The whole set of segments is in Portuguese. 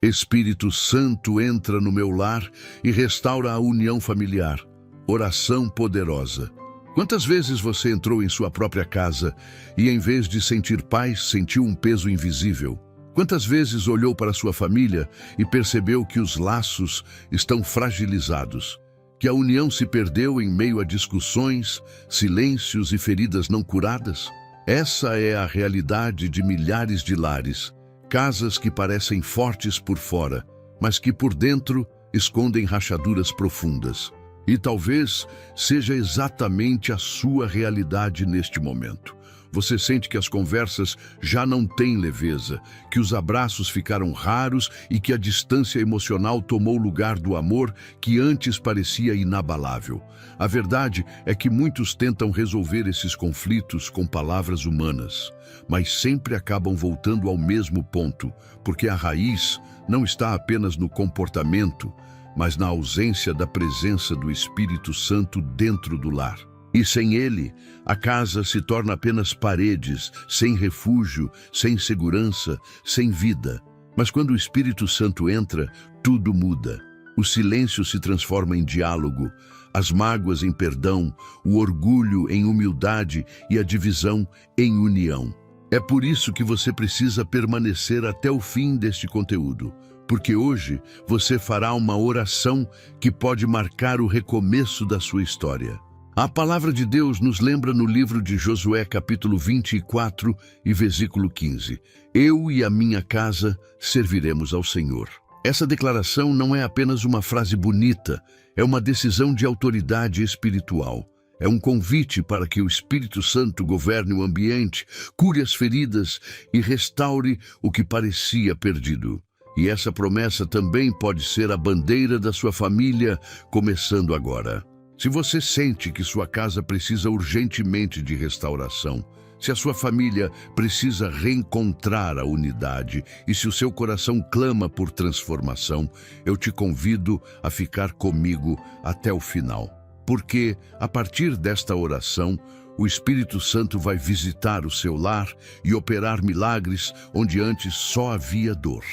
Espírito Santo entra no meu lar e restaura a união familiar. Oração poderosa. Quantas vezes você entrou em sua própria casa e, em vez de sentir paz, sentiu um peso invisível? Quantas vezes olhou para sua família e percebeu que os laços estão fragilizados? Que a união se perdeu em meio a discussões, silêncios e feridas não curadas? Essa é a realidade de milhares de lares. Casas que parecem fortes por fora, mas que por dentro escondem rachaduras profundas. E talvez seja exatamente a sua realidade neste momento. Você sente que as conversas já não têm leveza, que os abraços ficaram raros e que a distância emocional tomou lugar do amor que antes parecia inabalável. A verdade é que muitos tentam resolver esses conflitos com palavras humanas, mas sempre acabam voltando ao mesmo ponto, porque a raiz não está apenas no comportamento, mas na ausência da presença do Espírito Santo dentro do lar. E sem ele, a casa se torna apenas paredes, sem refúgio, sem segurança, sem vida. Mas quando o Espírito Santo entra, tudo muda. O silêncio se transforma em diálogo, as mágoas em perdão, o orgulho em humildade e a divisão em união. É por isso que você precisa permanecer até o fim deste conteúdo, porque hoje você fará uma oração que pode marcar o recomeço da sua história. A palavra de Deus nos lembra no livro de Josué, capítulo 24 e versículo 15. Eu e a minha casa serviremos ao Senhor. Essa declaração não é apenas uma frase bonita, é uma decisão de autoridade espiritual. É um convite para que o Espírito Santo governe o ambiente, cure as feridas e restaure o que parecia perdido. E essa promessa também pode ser a bandeira da sua família, começando agora. Se você sente que sua casa precisa urgentemente de restauração, se a sua família precisa reencontrar a unidade e se o seu coração clama por transformação, eu te convido a ficar comigo até o final. Porque, a partir desta oração, o Espírito Santo vai visitar o seu lar e operar milagres onde antes só havia dor.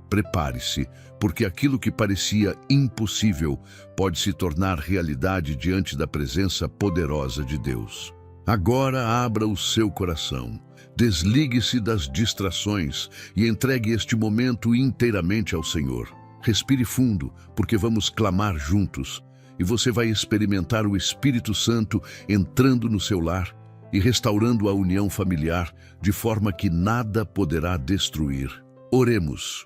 Prepare-se, porque aquilo que parecia impossível pode se tornar realidade diante da presença poderosa de Deus. Agora abra o seu coração, desligue-se das distrações e entregue este momento inteiramente ao Senhor. Respire fundo, porque vamos clamar juntos, e você vai experimentar o Espírito Santo entrando no seu lar e restaurando a união familiar de forma que nada poderá destruir. Oremos.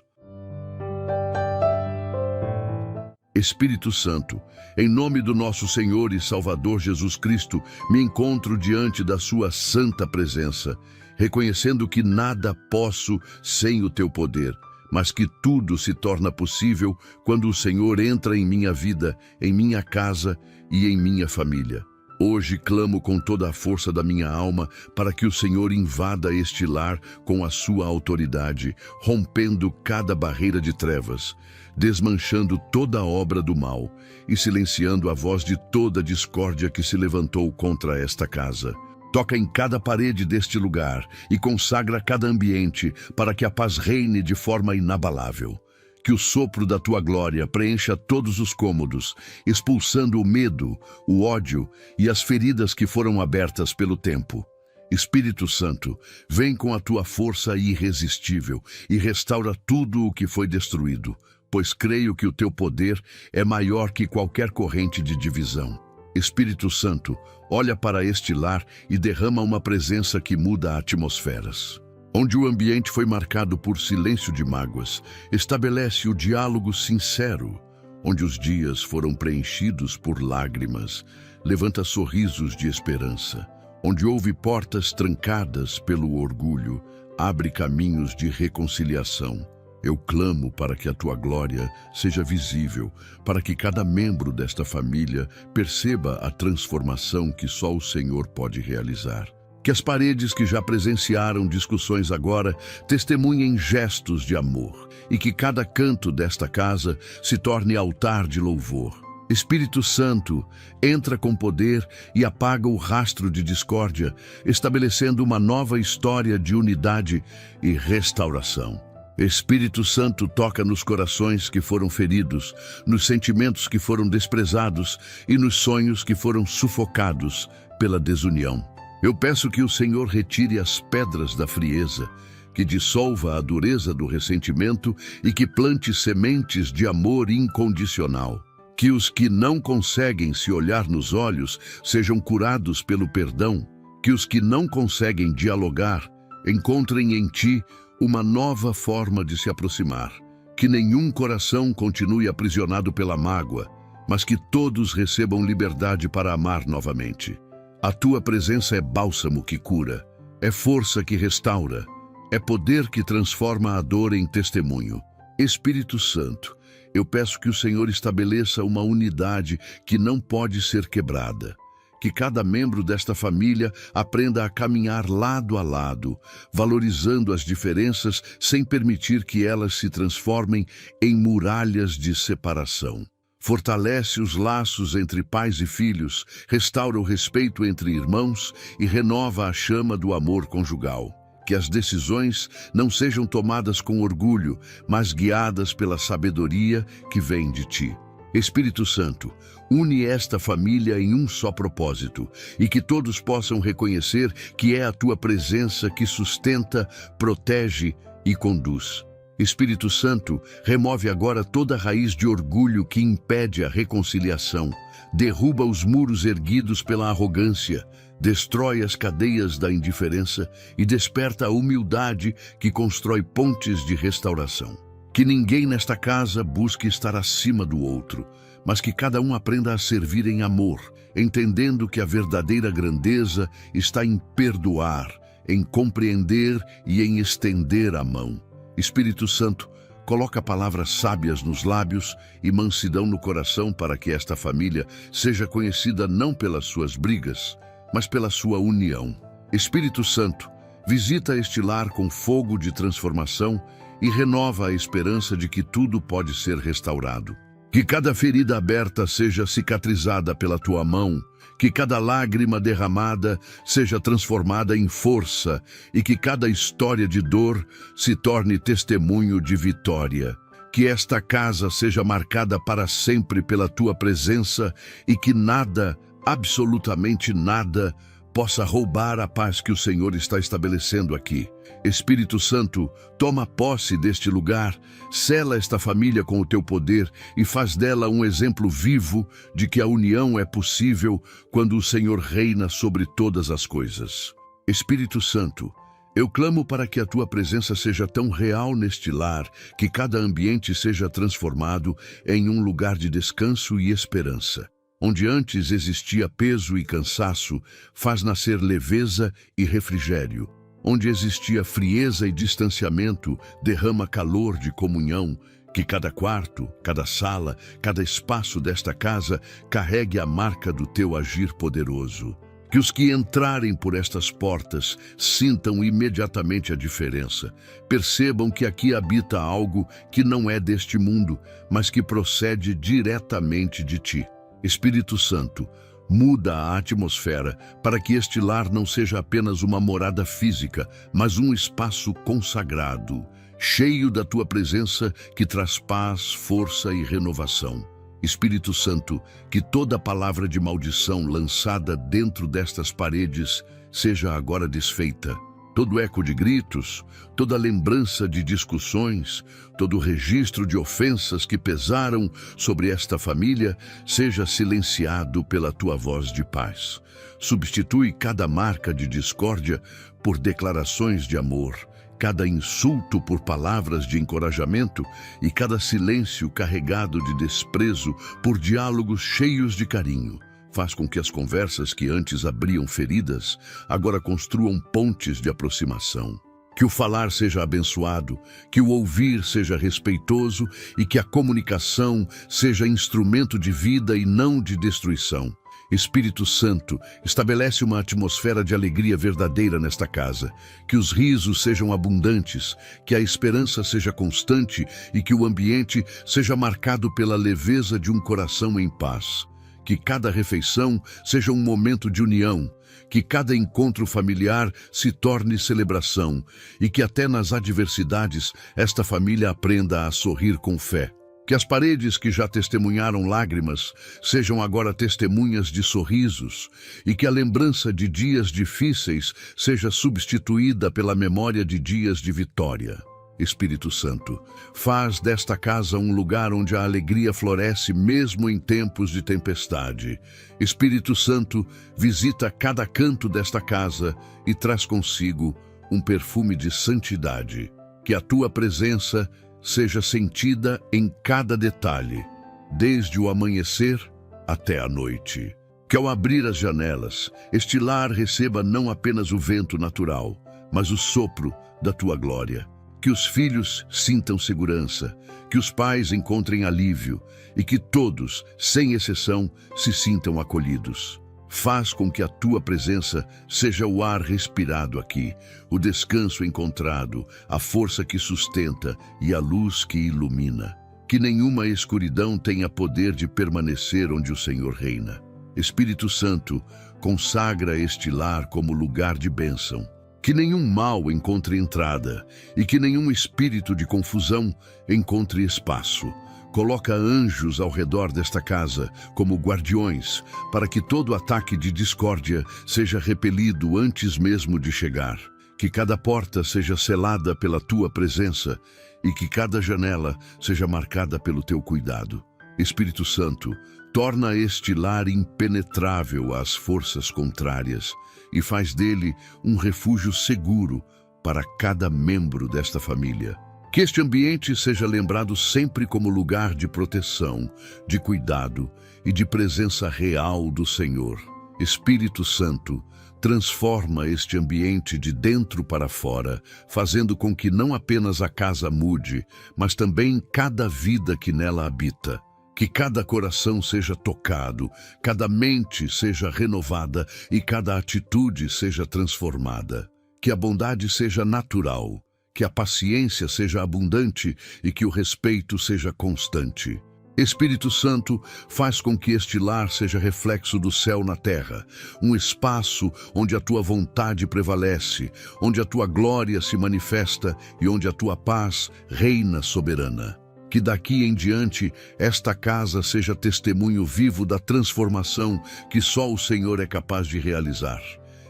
Espírito Santo, em nome do nosso Senhor e Salvador Jesus Cristo, me encontro diante da sua santa presença, reconhecendo que nada posso sem o teu poder, mas que tudo se torna possível quando o Senhor entra em minha vida, em minha casa e em minha família. Hoje clamo com toda a força da minha alma para que o Senhor invada este lar com a sua autoridade, rompendo cada barreira de trevas, desmanchando toda a obra do mal e silenciando a voz de toda discórdia que se levantou contra esta casa. Toca em cada parede deste lugar e consagra cada ambiente para que a paz reine de forma inabalável. Que o sopro da tua glória preencha todos os cômodos, expulsando o medo, o ódio e as feridas que foram abertas pelo tempo. Espírito Santo, vem com a tua força irresistível e restaura tudo o que foi destruído, pois creio que o teu poder é maior que qualquer corrente de divisão. Espírito Santo, olha para este lar e derrama uma presença que muda atmosferas. Onde o ambiente foi marcado por silêncio de mágoas, estabelece o diálogo sincero. Onde os dias foram preenchidos por lágrimas, levanta sorrisos de esperança. Onde houve portas trancadas pelo orgulho, abre caminhos de reconciliação. Eu clamo para que a tua glória seja visível, para que cada membro desta família perceba a transformação que só o Senhor pode realizar. Que as paredes que já presenciaram discussões agora testemunhem gestos de amor e que cada canto desta casa se torne altar de louvor. Espírito Santo, entra com poder e apaga o rastro de discórdia, estabelecendo uma nova história de unidade e restauração. Espírito Santo, toca nos corações que foram feridos, nos sentimentos que foram desprezados e nos sonhos que foram sufocados pela desunião. Eu peço que o Senhor retire as pedras da frieza, que dissolva a dureza do ressentimento e que plante sementes de amor incondicional. Que os que não conseguem se olhar nos olhos sejam curados pelo perdão. Que os que não conseguem dialogar encontrem em Ti uma nova forma de se aproximar. Que nenhum coração continue aprisionado pela mágoa, mas que todos recebam liberdade para amar novamente. A Tua presença é bálsamo que cura, é força que restaura, é poder que transforma a dor em testemunho. Espírito Santo, eu peço que o Senhor estabeleça uma unidade que não pode ser quebrada. Que cada membro desta família aprenda a caminhar lado a lado, valorizando as diferenças sem permitir que elas se transformem em muralhas de separação. Fortalece os laços entre pais e filhos, restaura o respeito entre irmãos e renova a chama do amor conjugal. Que as decisões não sejam tomadas com orgulho, mas guiadas pela sabedoria que vem de Ti. Espírito Santo, une esta família em um só propósito e que todos possam reconhecer que é a Tua presença que sustenta, protege e conduz. Espírito Santo, remove agora toda raiz de orgulho que impede a reconciliação, derruba os muros erguidos pela arrogância, destrói as cadeias da indiferença e desperta a humildade que constrói pontes de restauração. Que ninguém nesta casa busque estar acima do outro, mas que cada um aprenda a servir em amor, entendendo que a verdadeira grandeza está em perdoar, em compreender e em estender a mão. Espírito Santo, coloca palavras sábias nos lábios e mansidão no coração para que esta família seja conhecida não pelas suas brigas, mas pela sua união. Espírito Santo, visita este lar com fogo de transformação e renova a esperança de que tudo pode ser restaurado. Que cada ferida aberta seja cicatrizada pela Tua mão, que cada lágrima derramada seja transformada em força e que cada história de dor se torne testemunho de vitória. Que esta casa seja marcada para sempre pela Tua presença e que nada, absolutamente nada, possa roubar a paz que o Senhor está estabelecendo aqui. Espírito Santo, toma posse deste lugar, sela esta família com o Teu poder e faz dela um exemplo vivo de que a união é possível quando o Senhor reina sobre todas as coisas. Espírito Santo, eu clamo para que a Tua presença seja tão real neste lar, que cada ambiente seja transformado em um lugar de descanso e esperança. Onde antes existia peso e cansaço, faz nascer leveza e refrigério. Onde existia frieza e distanciamento, derrama calor de comunhão. Que cada quarto, cada sala, cada espaço desta casa carregue a marca do Teu agir poderoso. Que os que entrarem por estas portas sintam imediatamente a diferença. Percebam que aqui habita algo que não é deste mundo, mas que procede diretamente de Ti. Espírito Santo, muda a atmosfera para que este lar não seja apenas uma morada física, mas um espaço consagrado, cheio da Tua presença que traz paz, força e renovação. Espírito Santo, que toda palavra de maldição lançada dentro destas paredes seja agora desfeita. Todo eco de gritos, toda lembrança de discussões, todo registro de ofensas que pesaram sobre esta família, seja silenciado pela Tua voz de paz. Substitui cada marca de discórdia por declarações de amor, cada insulto por palavras de encorajamento e cada silêncio carregado de desprezo por diálogos cheios de carinho. Faz com que as conversas que antes abriam feridas, agora construam pontes de aproximação. Que o falar seja abençoado, que o ouvir seja respeitoso e que a comunicação seja instrumento de vida e não de destruição. Espírito Santo, estabelece uma atmosfera de alegria verdadeira nesta casa. Que os risos sejam abundantes, que a esperança seja constante e que o ambiente seja marcado pela leveza de um coração em paz. Que cada refeição seja um momento de união, Que cada encontro familiar se torne celebração e que até nas adversidades esta família aprenda a sorrir com fé. Que as paredes que já testemunharam lágrimas sejam agora testemunhas de sorrisos e que a lembrança de dias difíceis seja substituída pela memória de dias de vitória. Espírito Santo, faz desta casa um lugar onde a alegria floresce mesmo em tempos de tempestade. Espírito Santo, visita cada canto desta casa e traz consigo um perfume de santidade. Que a tua presença seja sentida em cada detalhe, desde o amanhecer até a noite. Que ao abrir as janelas, este lar receba não apenas o vento natural, mas o sopro da tua glória. Que os filhos sintam segurança, que os pais encontrem alívio e que todos, sem exceção, se sintam acolhidos. Faz com que a tua presença seja o ar respirado aqui, o descanso encontrado, a força que sustenta e a luz que ilumina. Que nenhuma escuridão tenha poder de permanecer onde o Senhor reina. Espírito Santo, consagra este lar como lugar de bênção. Que nenhum mal encontre entrada e que nenhum espírito de confusão encontre espaço. Coloca anjos ao redor desta casa como guardiões para que todo ataque de discórdia seja repelido antes mesmo de chegar. Que cada porta seja selada pela tua presença e que cada janela seja marcada pelo teu cuidado. Espírito Santo, torna este lar impenetrável às forças contrárias e faz dele um refúgio seguro para cada membro desta família. Que este ambiente seja lembrado sempre como lugar de proteção, de cuidado e de presença real do Senhor. Espírito Santo, transforma este ambiente de dentro para fora, fazendo com que não apenas a casa mude, mas também cada vida que nela habita. Que cada coração seja tocado, cada mente seja renovada e cada atitude seja transformada. Que a bondade seja natural, que a paciência seja abundante e que o respeito seja constante. Espírito Santo, faz com que este lar seja reflexo do céu na terra, um espaço onde a tua vontade prevalece, onde a tua glória se manifesta e onde a tua paz reina soberana. Que daqui em diante esta casa seja testemunho vivo da transformação que só o Senhor é capaz de realizar.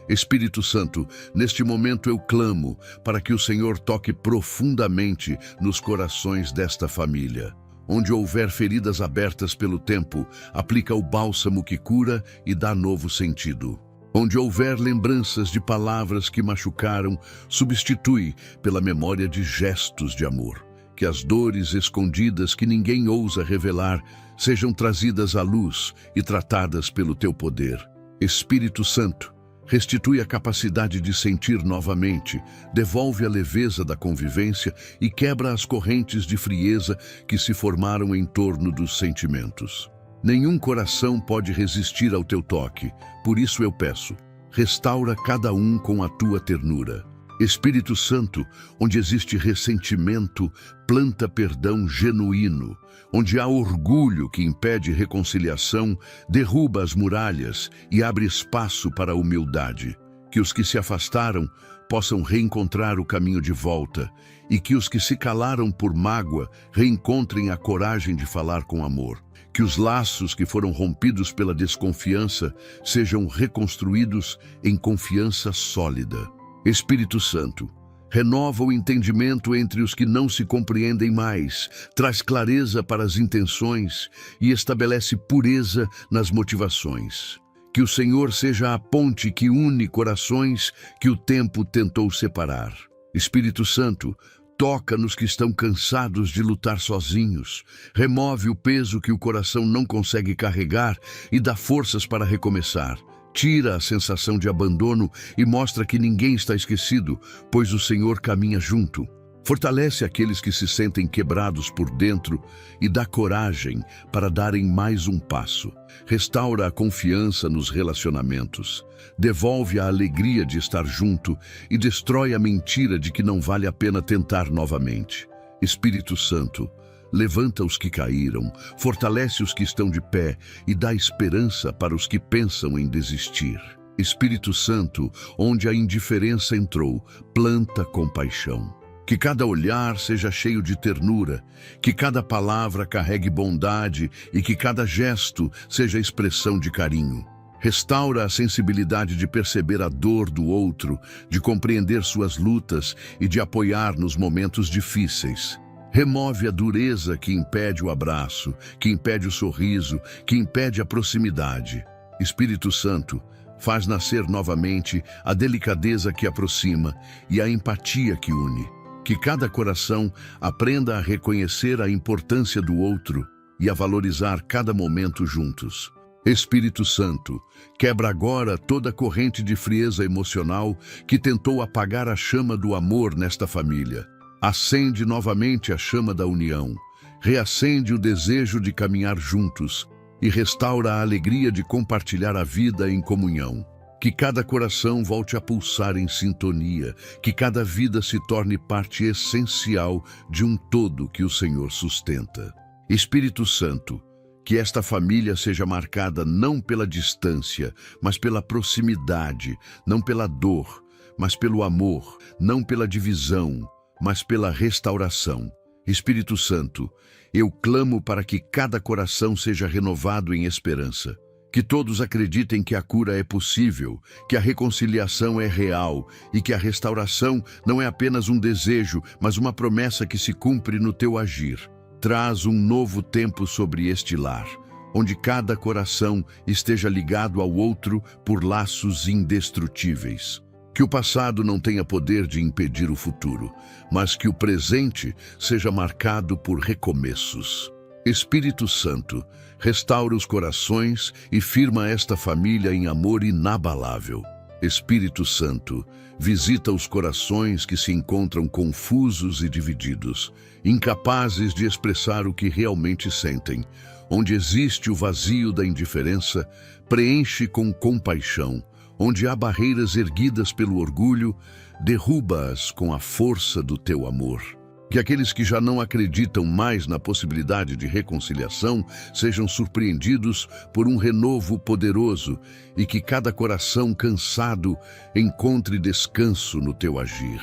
Espírito Santo, neste momento eu clamo para que o Senhor toque profundamente nos corações desta família. Onde houver feridas abertas pelo tempo, aplica o bálsamo que cura e dá novo sentido. Onde houver lembranças de palavras que machucaram, substitui pela memória de gestos de amor. Que as dores escondidas que ninguém ousa revelar sejam trazidas à luz e tratadas pelo teu poder. Espírito Santo, restitui a capacidade de sentir novamente, devolve a leveza da convivência e quebra as correntes de frieza que se formaram em torno dos sentimentos. Nenhum coração pode resistir ao teu toque, por isso eu peço, restaura cada um com a tua ternura. Espírito Santo, onde existe ressentimento, planta perdão genuíno. Onde há orgulho que impede reconciliação, derruba as muralhas e abre espaço para a humildade. Que os que se afastaram possam reencontrar o caminho de volta e que os que se calaram por mágoa reencontrem a coragem de falar com amor. Que os laços que foram rompidos pela desconfiança sejam reconstruídos em confiança sólida. Espírito Santo, renova o entendimento entre os que não se compreendem mais, traz clareza para as intenções e estabelece pureza nas motivações. Que o Senhor seja a ponte que une corações que o tempo tentou separar. Espírito Santo, toca nos que estão cansados de lutar sozinhos, remove o peso que o coração não consegue carregar e dá forças para recomeçar. Tira a sensação de abandono e mostra que ninguém está esquecido, pois o Senhor caminha junto. Fortalece aqueles que se sentem quebrados por dentro e dá coragem para darem mais um passo. Restaura a confiança nos relacionamentos. Devolve a alegria de estar junto e destrói a mentira de que não vale a pena tentar novamente. Espírito Santo, levanta os que caíram, fortalece os que estão de pé e dá esperança para os que pensam em desistir. Espírito Santo, onde a indiferença entrou, planta compaixão. Que cada olhar seja cheio de ternura, que cada palavra carregue bondade e que cada gesto seja expressão de carinho. Restaura a sensibilidade de perceber a dor do outro, de compreender suas lutas e de apoiar nos momentos difíceis. Remove a dureza que impede o abraço, que impede o sorriso, que impede a proximidade. Espírito Santo, faz nascer novamente a delicadeza que aproxima e a empatia que une. Que cada coração aprenda a reconhecer a importância do outro e a valorizar cada momento juntos. Espírito Santo, quebra agora toda corrente de frieza emocional que tentou apagar a chama do amor nesta família. Acende novamente a chama da união, reacende o desejo de caminhar juntos e restaura a alegria de compartilhar a vida em comunhão. Que cada coração volte a pulsar em sintonia, que cada vida se torne parte essencial de um todo que o Senhor sustenta. Espírito Santo, que esta família seja marcada não pela distância, mas pela proximidade, não pela dor, mas pelo amor, não pela divisão, mas pela restauração. Espírito Santo, eu clamo para que cada coração seja renovado em esperança. Que todos acreditem que a cura é possível, que a reconciliação é real e que a restauração não é apenas um desejo, mas uma promessa que se cumpre no teu agir. Traz um novo tempo sobre este lar, onde cada coração esteja ligado ao outro por laços indestrutíveis. Que o passado não tenha poder de impedir o futuro, mas que o presente seja marcado por recomeços. Espírito Santo, restaura os corações e firma esta família em amor inabalável. Espírito Santo, visita os corações que se encontram confusos e divididos, incapazes de expressar o que realmente sentem. Onde existe o vazio da indiferença, preenche com compaixão. Onde há barreiras erguidas pelo orgulho, derruba-as com a força do teu amor. Que aqueles que já não acreditam mais na possibilidade de reconciliação sejam surpreendidos por um renovo poderoso e que cada coração cansado encontre descanso no teu agir.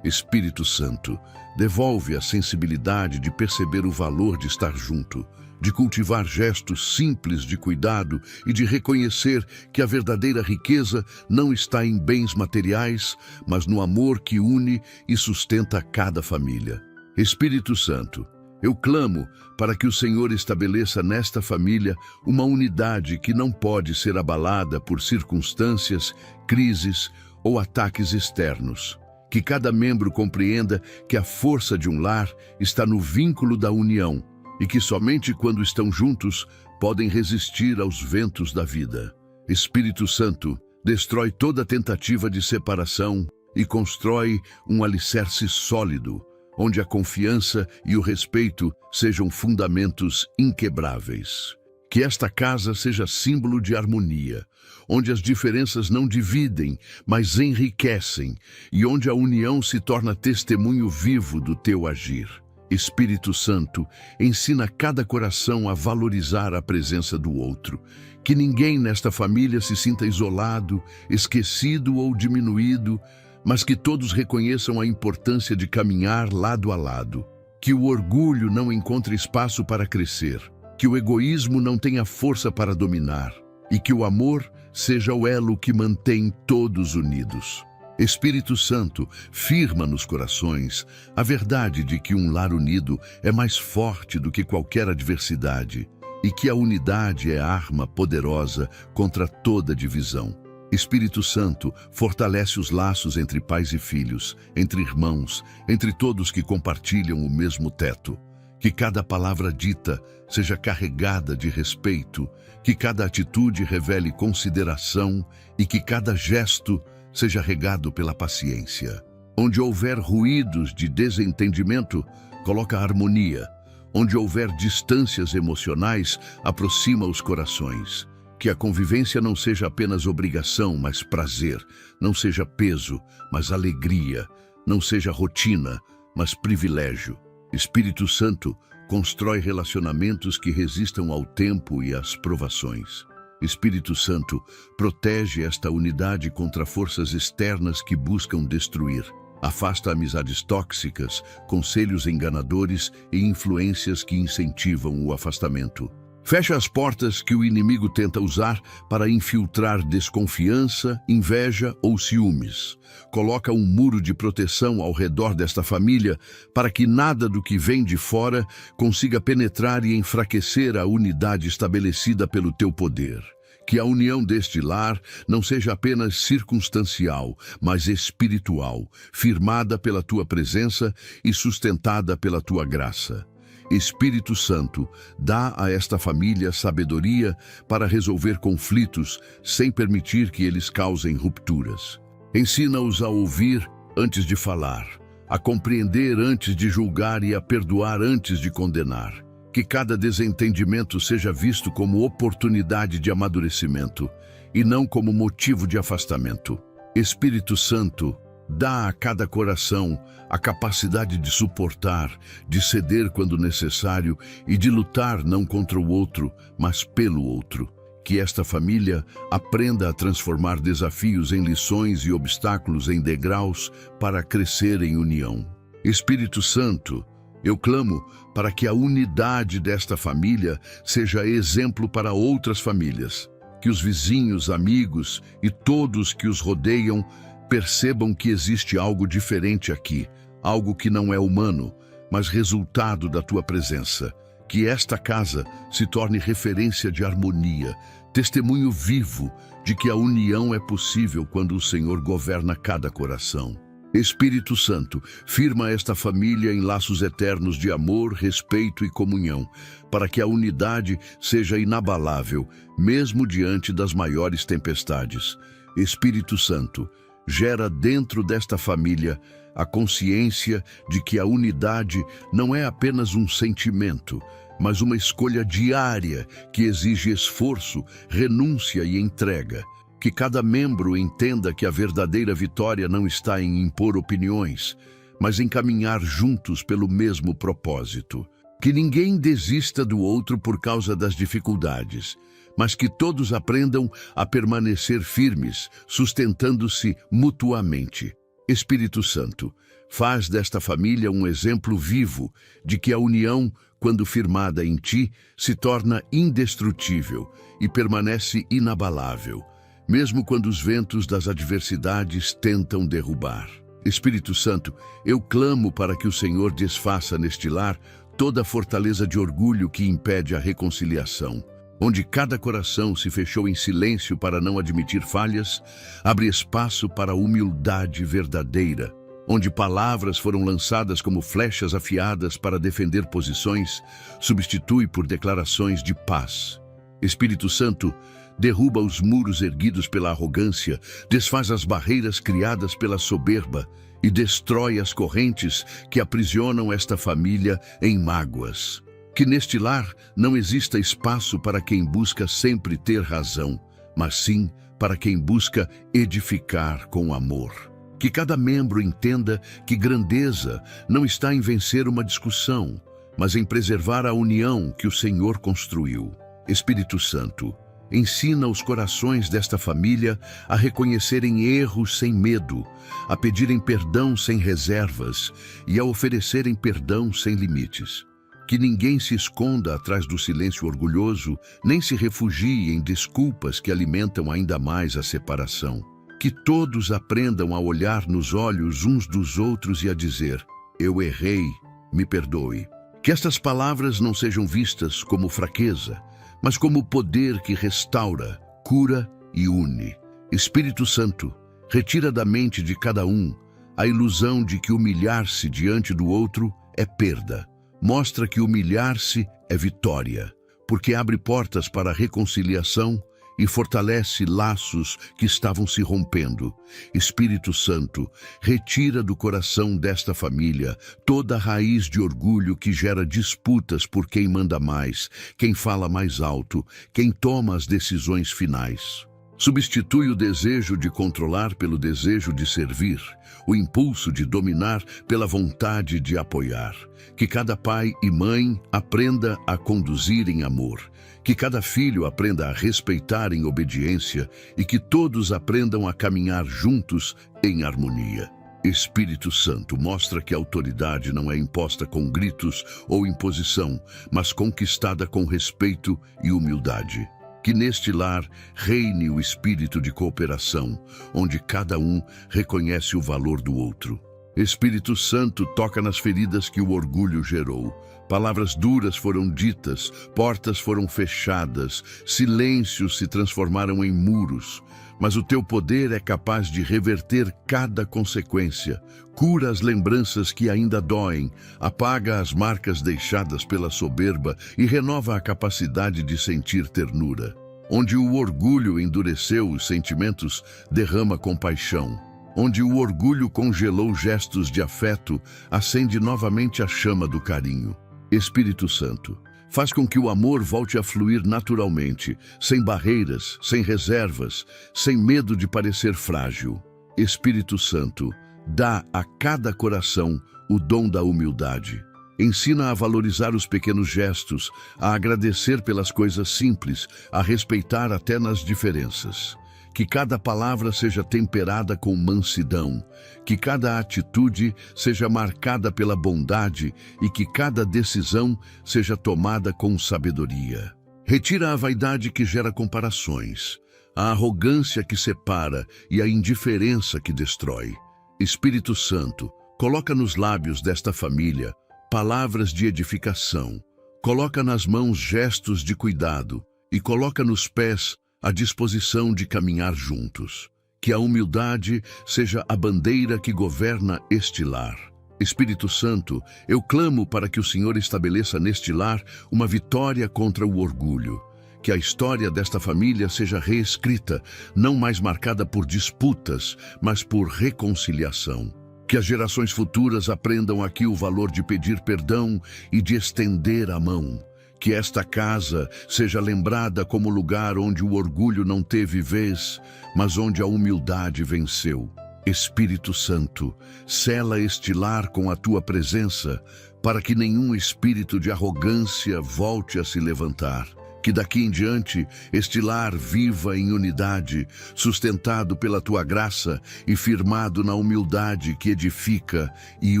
Espírito Santo, devolve a sensibilidade de perceber o valor de estar junto, de cultivar gestos simples de cuidado e de reconhecer que a verdadeira riqueza não está em bens materiais, mas no amor que une e sustenta cada família. Espírito Santo, eu clamo para que o Senhor estabeleça nesta família uma unidade que não pode ser abalada por circunstâncias, crises ou ataques externos. Que cada membro compreenda que a força de um lar está no vínculo da união e que somente quando estão juntos podem resistir aos ventos da vida. Espírito Santo, destrói toda tentativa de separação e constrói um alicerce sólido, onde a confiança e o respeito sejam fundamentos inquebráveis. Que esta casa seja símbolo de harmonia, onde as diferenças não dividem, mas enriquecem, e onde a união se torna testemunho vivo do teu agir. Espírito Santo, ensina cada coração a valorizar a presença do outro. Que ninguém nesta família se sinta isolado, esquecido ou diminuído, mas que todos reconheçam a importância de caminhar lado a lado. Que o orgulho não encontre espaço para crescer, que o egoísmo não tenha força para dominar e que o amor seja o elo que mantém todos unidos. Espírito Santo, firma nos corações a verdade de que um lar unido é mais forte do que qualquer adversidade e que a unidade é arma poderosa contra toda divisão. Espírito Santo, fortalece os laços entre pais e filhos, entre irmãos, entre todos que compartilham o mesmo teto. Que cada palavra dita seja carregada de respeito, que cada atitude revele consideração e que cada gesto seja regado pela paciência. Onde houver ruídos de desentendimento, coloca harmonia. Onde houver distâncias emocionais, aproxima os corações. Que a convivência não seja apenas obrigação, mas prazer, não seja peso, mas alegria, não seja rotina, mas privilégio. Espírito Santo, constrói relacionamentos que resistam ao tempo e às provações. Espírito Santo, protege esta unidade contra forças externas que buscam destruir. Afasta amizades tóxicas, conselhos enganadores e influências que incentivam o afastamento. Fecha as portas que o inimigo tenta usar para infiltrar desconfiança, inveja ou ciúmes. Coloca um muro de proteção ao redor desta família para que nada do que vem de fora consiga penetrar e enfraquecer a unidade estabelecida pelo teu poder. Que a união deste lar não seja apenas circunstancial, mas espiritual, firmada pela tua presença e sustentada pela tua graça. Espírito Santo, dá a esta família sabedoria para resolver conflitos sem permitir que eles causem rupturas. Ensina-os a ouvir antes de falar, a compreender antes de julgar e a perdoar antes de condenar. Que cada desentendimento seja visto como oportunidade de amadurecimento e não como motivo de afastamento. Espírito Santo, dá a cada coração a capacidade de suportar, de ceder quando necessário e de lutar não contra o outro, mas pelo outro. Que esta família aprenda a transformar desafios em lições e obstáculos em degraus para crescer em união. Espírito Santo, eu clamo para que a unidade desta família seja exemplo para outras famílias. Que os vizinhos, amigos e todos que os rodeiam percebam que existe algo diferente aqui, algo que não é humano, mas resultado da tua presença. Que esta casa se torne referência de harmonia, testemunho vivo de que a união é possível quando o Senhor governa cada coração. Espírito Santo, firma esta família em laços eternos de amor, respeito e comunhão, para que a unidade seja inabalável, mesmo diante das maiores tempestades. Espírito Santo, gera dentro desta família a consciência de que a unidade não é apenas um sentimento, mas uma escolha diária que exige esforço, renúncia e entrega. Que cada membro entenda que a verdadeira vitória não está em impor opiniões, mas em caminhar juntos pelo mesmo propósito. Que ninguém desista do outro por causa das dificuldades, mas que todos aprendam a permanecer firmes, sustentando-se mutuamente. Espírito Santo, faz desta família um exemplo vivo de que a união, quando firmada em ti, se torna indestrutível e permanece inabalável, mesmo quando os ventos das adversidades tentam derrubar. Espírito Santo, eu clamo para que o Senhor desfaça neste lar toda a fortaleza de orgulho que impede a reconciliação. Onde cada coração se fechou em silêncio para não admitir falhas, abre espaço para a humildade verdadeira. Onde palavras foram lançadas como flechas afiadas para defender posições, substitui por declarações de paz. Espírito Santo, derruba os muros erguidos pela arrogância, desfaz as barreiras criadas pela soberba e destrói as correntes que aprisionam esta família em mágoas. Que neste lar não exista espaço para quem busca sempre ter razão, mas sim para quem busca edificar com amor. Que cada membro entenda que grandeza não está em vencer uma discussão, mas em preservar a união que o Senhor construiu. Espírito Santo, ensina os corações desta família a reconhecerem erros sem medo, a pedirem perdão sem reservas e a oferecerem perdão sem limites. Que ninguém se esconda atrás do silêncio orgulhoso, nem se refugie em desculpas que alimentam ainda mais a separação. Que todos aprendam a olhar nos olhos uns dos outros e a dizer: eu errei, me perdoe. Que estas palavras não sejam vistas como fraqueza, mas como poder que restaura, cura e une. Espírito Santo, retira da mente de cada um a ilusão de que humilhar-se diante do outro é perda. Mostra que humilhar-se é vitória, porque abre portas para a reconciliação e fortalece laços que estavam se rompendo. Espírito Santo, retira do coração desta família toda a raiz de orgulho que gera disputas por quem manda mais, quem fala mais alto, quem toma as decisões finais. Substitui o desejo de controlar pelo desejo de servir, o impulso de dominar pela vontade de apoiar. Que cada pai e mãe aprenda a conduzir em amor, que cada filho aprenda a respeitar em obediência e que todos aprendam a caminhar juntos em harmonia. Espírito Santo, mostra que a autoridade não é imposta com gritos ou imposição, mas conquistada com respeito e humildade. Que neste lar reine o espírito de cooperação, onde cada um reconhece o valor do outro. Espírito Santo, toca nas feridas que o orgulho gerou. Palavras duras foram ditas, portas foram fechadas, silêncios se transformaram em muros. Mas o teu poder é capaz de reverter cada consequência. Cura as lembranças que ainda doem, apaga as marcas deixadas pela soberba e renova a capacidade de sentir ternura. Onde o orgulho endureceu os sentimentos, derrama compaixão. Onde o orgulho congelou gestos de afeto, acende novamente a chama do carinho. Espírito Santo, faz com que o amor volte a fluir naturalmente, sem barreiras, sem reservas, sem medo de parecer frágil. Espírito Santo, dá a cada coração o dom da humildade. Ensina a valorizar os pequenos gestos, a agradecer pelas coisas simples, a respeitar até nas diferenças. Que cada palavra seja temperada com mansidão, que cada atitude seja marcada pela bondade e que cada decisão seja tomada com sabedoria. Retira a vaidade que gera comparações, a arrogância que separa e a indiferença que destrói. Espírito Santo, coloca nos lábios desta família palavras de edificação, coloca nas mãos gestos de cuidado e coloca nos pés a disposição de caminhar juntos. Que a humildade seja a bandeira que governa este lar. Espírito Santo, eu clamo para que o Senhor estabeleça neste lar uma vitória contra o orgulho. Que a história desta família seja reescrita, não mais marcada por disputas, mas por reconciliação. Que as gerações futuras aprendam aqui o valor de pedir perdão e de estender a mão. Que esta casa seja lembrada como lugar onde o orgulho não teve vez, mas onde a humildade venceu. Espírito Santo, sela este lar com a tua presença, para que nenhum espírito de arrogância volte a se levantar. Que daqui em diante este lar viva em unidade, sustentado pela tua graça e firmado na humildade que edifica e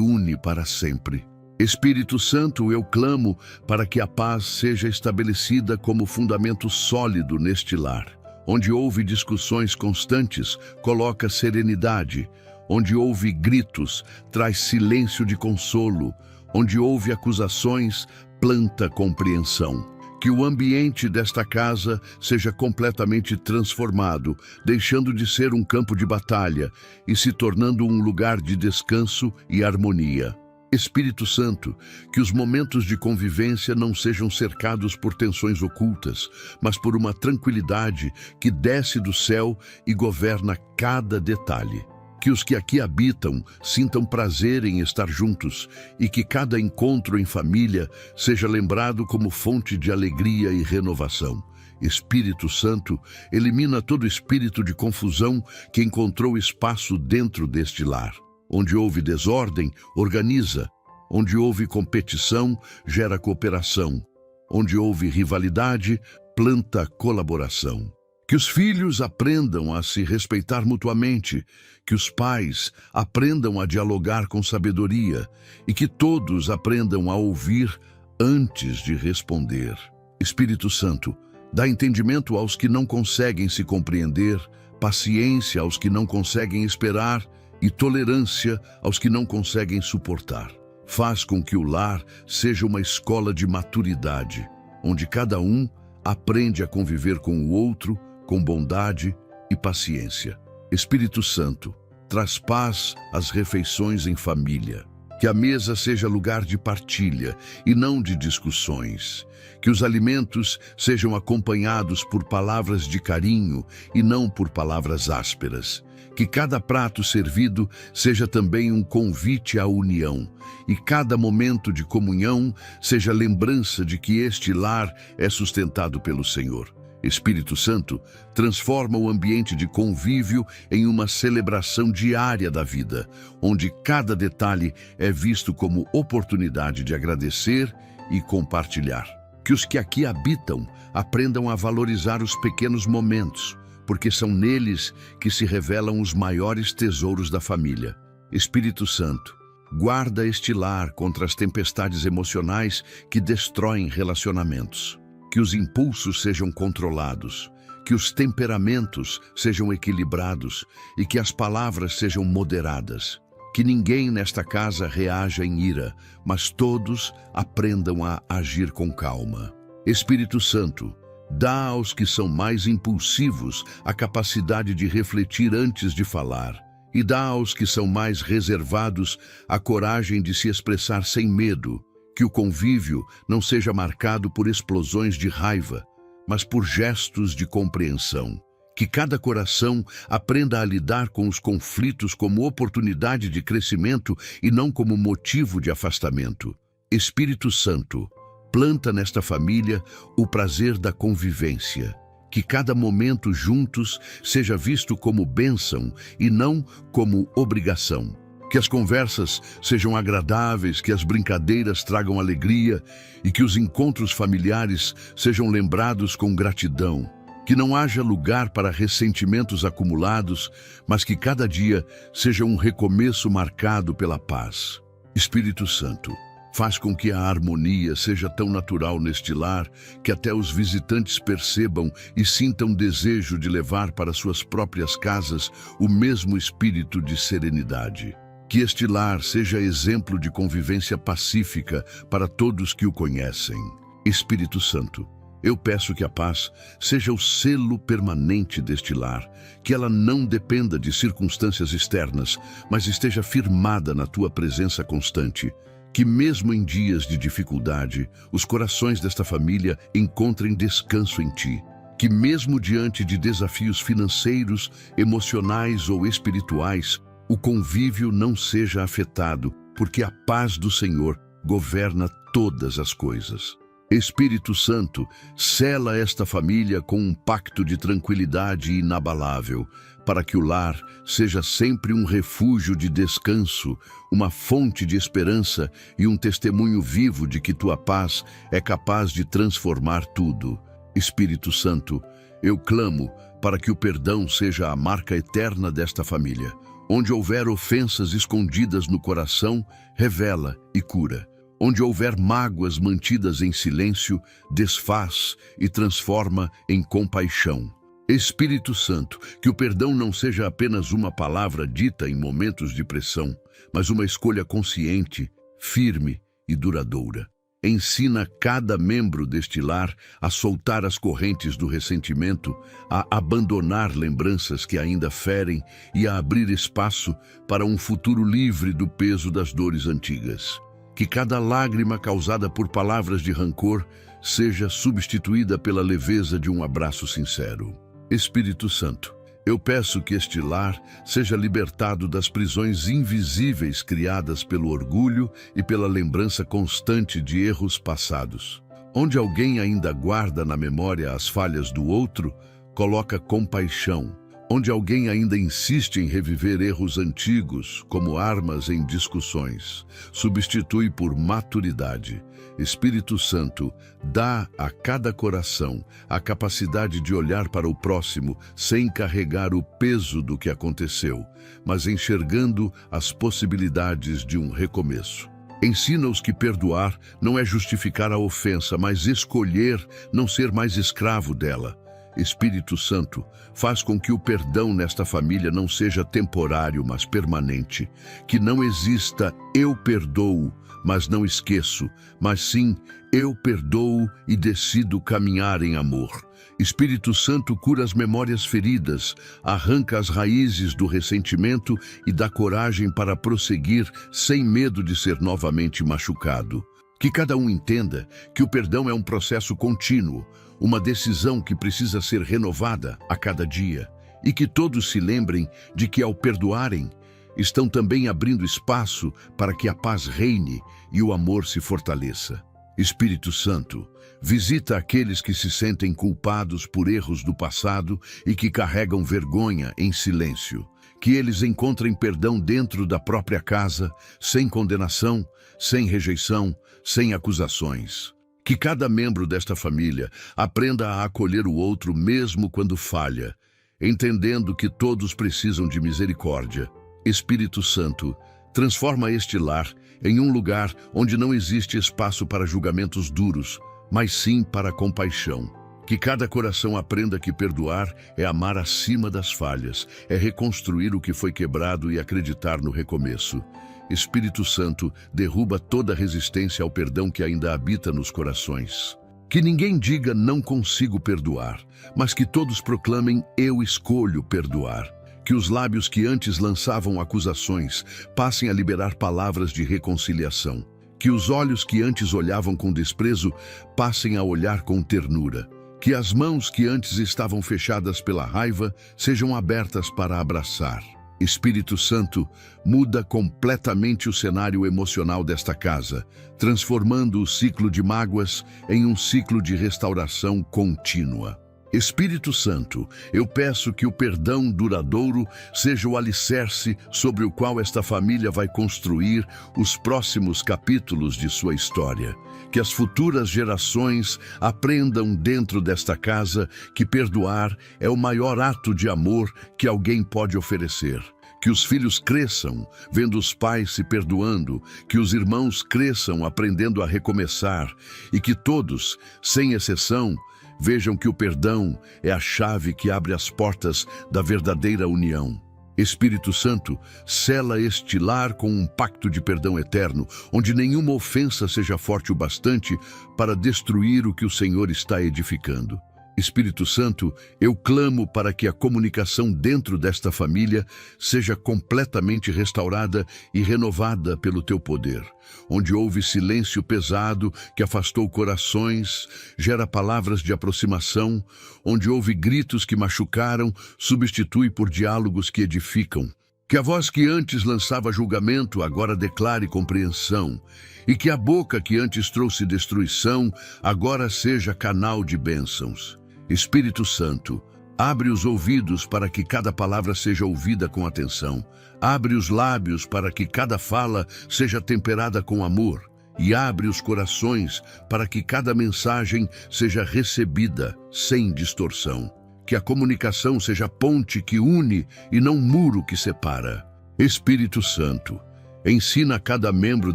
une para sempre. Espírito Santo, eu clamo para que a paz seja estabelecida como fundamento sólido neste lar. Onde houve discussões constantes, coloca serenidade. Onde houve gritos, traz silêncio de consolo. Onde houve acusações, planta compreensão. Que o ambiente desta casa seja completamente transformado, deixando de ser um campo de batalha e se tornando um lugar de descanso e harmonia. Espírito Santo, que os momentos de convivência não sejam cercados por tensões ocultas, mas por uma tranquilidade que desce do céu e governa cada detalhe. Que os que aqui habitam sintam prazer em estar juntos e que cada encontro em família seja lembrado como fonte de alegria e renovação. Espírito Santo, elimina todo espírito de confusão que encontrou espaço dentro deste lar. Onde houve desordem, organiza. Onde houve competição, gera cooperação. Onde houve rivalidade, planta colaboração. Que os filhos aprendam a se respeitar mutuamente, que os pais aprendam a dialogar com sabedoria e que todos aprendam a ouvir antes de responder. Espírito Santo, dá entendimento aos que não conseguem se compreender, paciência aos que não conseguem esperar e tolerância aos que não conseguem suportar. Faz com que o lar seja uma escola de maturidade, onde cada um aprende a conviver com o outro com bondade e paciência. Espírito Santo, traz paz às refeições em família. Que a mesa seja lugar de partilha e não de discussões. Que os alimentos sejam acompanhados por palavras de carinho e não por palavras ásperas. Que cada prato servido seja também um convite à união e cada momento de comunhão seja lembrança de que este lar é sustentado pelo Senhor. Espírito Santo transforma o ambiente de convívio em uma celebração diária da vida, onde cada detalhe é visto como oportunidade de agradecer e compartilhar. Que os que aqui habitam aprendam a valorizar os pequenos momentos, porque são neles que se revelam os maiores tesouros da família. Espírito Santo, guarda este lar contra as tempestades emocionais que destroem relacionamentos. Que os impulsos sejam controlados, que os temperamentos sejam equilibrados e que as palavras sejam moderadas. Que ninguém nesta casa reaja em ira, mas todos aprendam a agir com calma. Espírito Santo, dá aos que são mais impulsivos a capacidade de refletir antes de falar, e dá aos que são mais reservados a coragem de se expressar sem medo. Que o convívio não seja marcado por explosões de raiva, mas por gestos de compreensão. Que cada coração aprenda a lidar com os conflitos como oportunidade de crescimento e não como motivo de afastamento. Espírito Santo, planta nesta família o prazer da convivência. Que cada momento juntos seja visto como bênção e não como obrigação. Que as conversas sejam agradáveis, que as brincadeiras tragam alegria e que os encontros familiares sejam lembrados com gratidão. Que não haja lugar para ressentimentos acumulados, mas que cada dia seja um recomeço marcado pela paz. Espírito Santo, faz com que a harmonia seja tão natural neste lar que até os visitantes percebam e sintam desejo de levar para suas próprias casas o mesmo espírito de serenidade. Que este lar seja exemplo de convivência pacífica para todos que o conhecem. Espírito Santo, eu peço que a paz seja o selo permanente deste lar, que ela não dependa de circunstâncias externas, mas esteja firmada na tua presença constante. Que mesmo em dias de dificuldade, os corações desta família encontrem descanso em ti. Que mesmo diante de desafios financeiros, emocionais ou espirituais, o convívio não seja afetado, porque a paz do Senhor governa todas as coisas. Espírito Santo, sela esta família com um pacto de tranquilidade inabalável, para que o lar seja sempre um refúgio de descanso, uma fonte de esperança e um testemunho vivo de que tua paz é capaz de transformar tudo. Espírito Santo, eu clamo para que o perdão seja a marca eterna desta família. Onde houver ofensas escondidas no coração, revela e cura. Onde houver mágoas mantidas em silêncio, desfaz e transforma em compaixão. Espírito Santo, que o perdão não seja apenas uma palavra dita em momentos de pressão, mas uma escolha consciente, firme e duradoura. Ensina cada membro deste lar a soltar as correntes do ressentimento, a abandonar lembranças que ainda ferem e a abrir espaço para um futuro livre do peso das dores antigas. Que cada lágrima causada por palavras de rancor seja substituída pela leveza de um abraço sincero. Espírito Santo, eu peço que este lar seja libertado das prisões invisíveis criadas pelo orgulho e pela lembrança constante de erros passados. Onde alguém ainda guarda na memória as falhas do outro, coloca compaixão. Onde alguém ainda insiste em reviver erros antigos, como armas em discussões, substitui por maturidade. Espírito Santo, dá a cada coração a capacidade de olhar para o próximo sem carregar o peso do que aconteceu, mas enxergando as possibilidades de um recomeço. Ensina-os que perdoar não é justificar a ofensa, mas escolher não ser mais escravo dela. Espírito Santo, faz com que o perdão nesta família não seja temporário, mas permanente. Que não exista eu perdoo, mas não esqueço, mas sim eu perdoo e decido caminhar em amor. Espírito Santo, cura as memórias feridas, arranca as raízes do ressentimento e dá coragem para prosseguir sem medo de ser novamente machucado. Que cada um entenda que o perdão é um processo contínuo, uma decisão que precisa ser renovada a cada dia, e que todos se lembrem de que, ao perdoarem, estão também abrindo espaço para que a paz reine e o amor se fortaleça. Espírito Santo, visita aqueles que se sentem culpados por erros do passado e que carregam vergonha em silêncio. Que eles encontrem perdão dentro da própria casa, sem condenação, sem rejeição, sem acusações. Que cada membro desta família aprenda a acolher o outro mesmo quando falha, entendendo que todos precisam de misericórdia. Espírito Santo, transforma este lar em um lugar onde não existe espaço para julgamentos duros, mas sim para compaixão. Que cada coração aprenda que perdoar é amar acima das falhas, é reconstruir o que foi quebrado e acreditar no recomeço. Espírito Santo, derruba toda resistência ao perdão que ainda habita nos corações. Que ninguém diga não consigo perdoar, mas que todos proclamem eu escolho perdoar. Que os lábios que antes lançavam acusações passem a liberar palavras de reconciliação. Que os olhos que antes olhavam com desprezo passem a olhar com ternura. Que as mãos que antes estavam fechadas pela raiva sejam abertas para abraçar. Espírito Santo, muda completamente o cenário emocional desta casa, transformando o ciclo de mágoas em um ciclo de restauração contínua. Espírito Santo, eu peço que o perdão duradouro seja o alicerce sobre o qual esta família vai construir os próximos capítulos de sua história. Que as futuras gerações aprendam dentro desta casa que perdoar é o maior ato de amor que alguém pode oferecer. Que os filhos cresçam vendo os pais se perdoando, que os irmãos cresçam aprendendo a recomeçar e que todos, sem exceção, vejam que o perdão é a chave que abre as portas da verdadeira união. Espírito Santo, sela este lar com um pacto de perdão eterno, onde nenhuma ofensa seja forte o bastante para destruir o que o Senhor está edificando. Espírito Santo, eu clamo para que a comunicação dentro desta família seja completamente restaurada e renovada pelo teu poder. Onde houve silêncio pesado que afastou corações, gera palavras de aproximação. Onde houve gritos que machucaram, substitui por diálogos que edificam. Que a voz que antes lançava julgamento agora declare compreensão. E que a boca que antes trouxe destruição agora seja canal de bênçãos. Espírito Santo, abre os ouvidos para que cada palavra seja ouvida com atenção. Abre os lábios para que cada fala seja temperada com amor. E abre os corações para que cada mensagem seja recebida sem distorção. Que a comunicação seja ponte que une e não muro que separa. Espírito Santo, ensina cada membro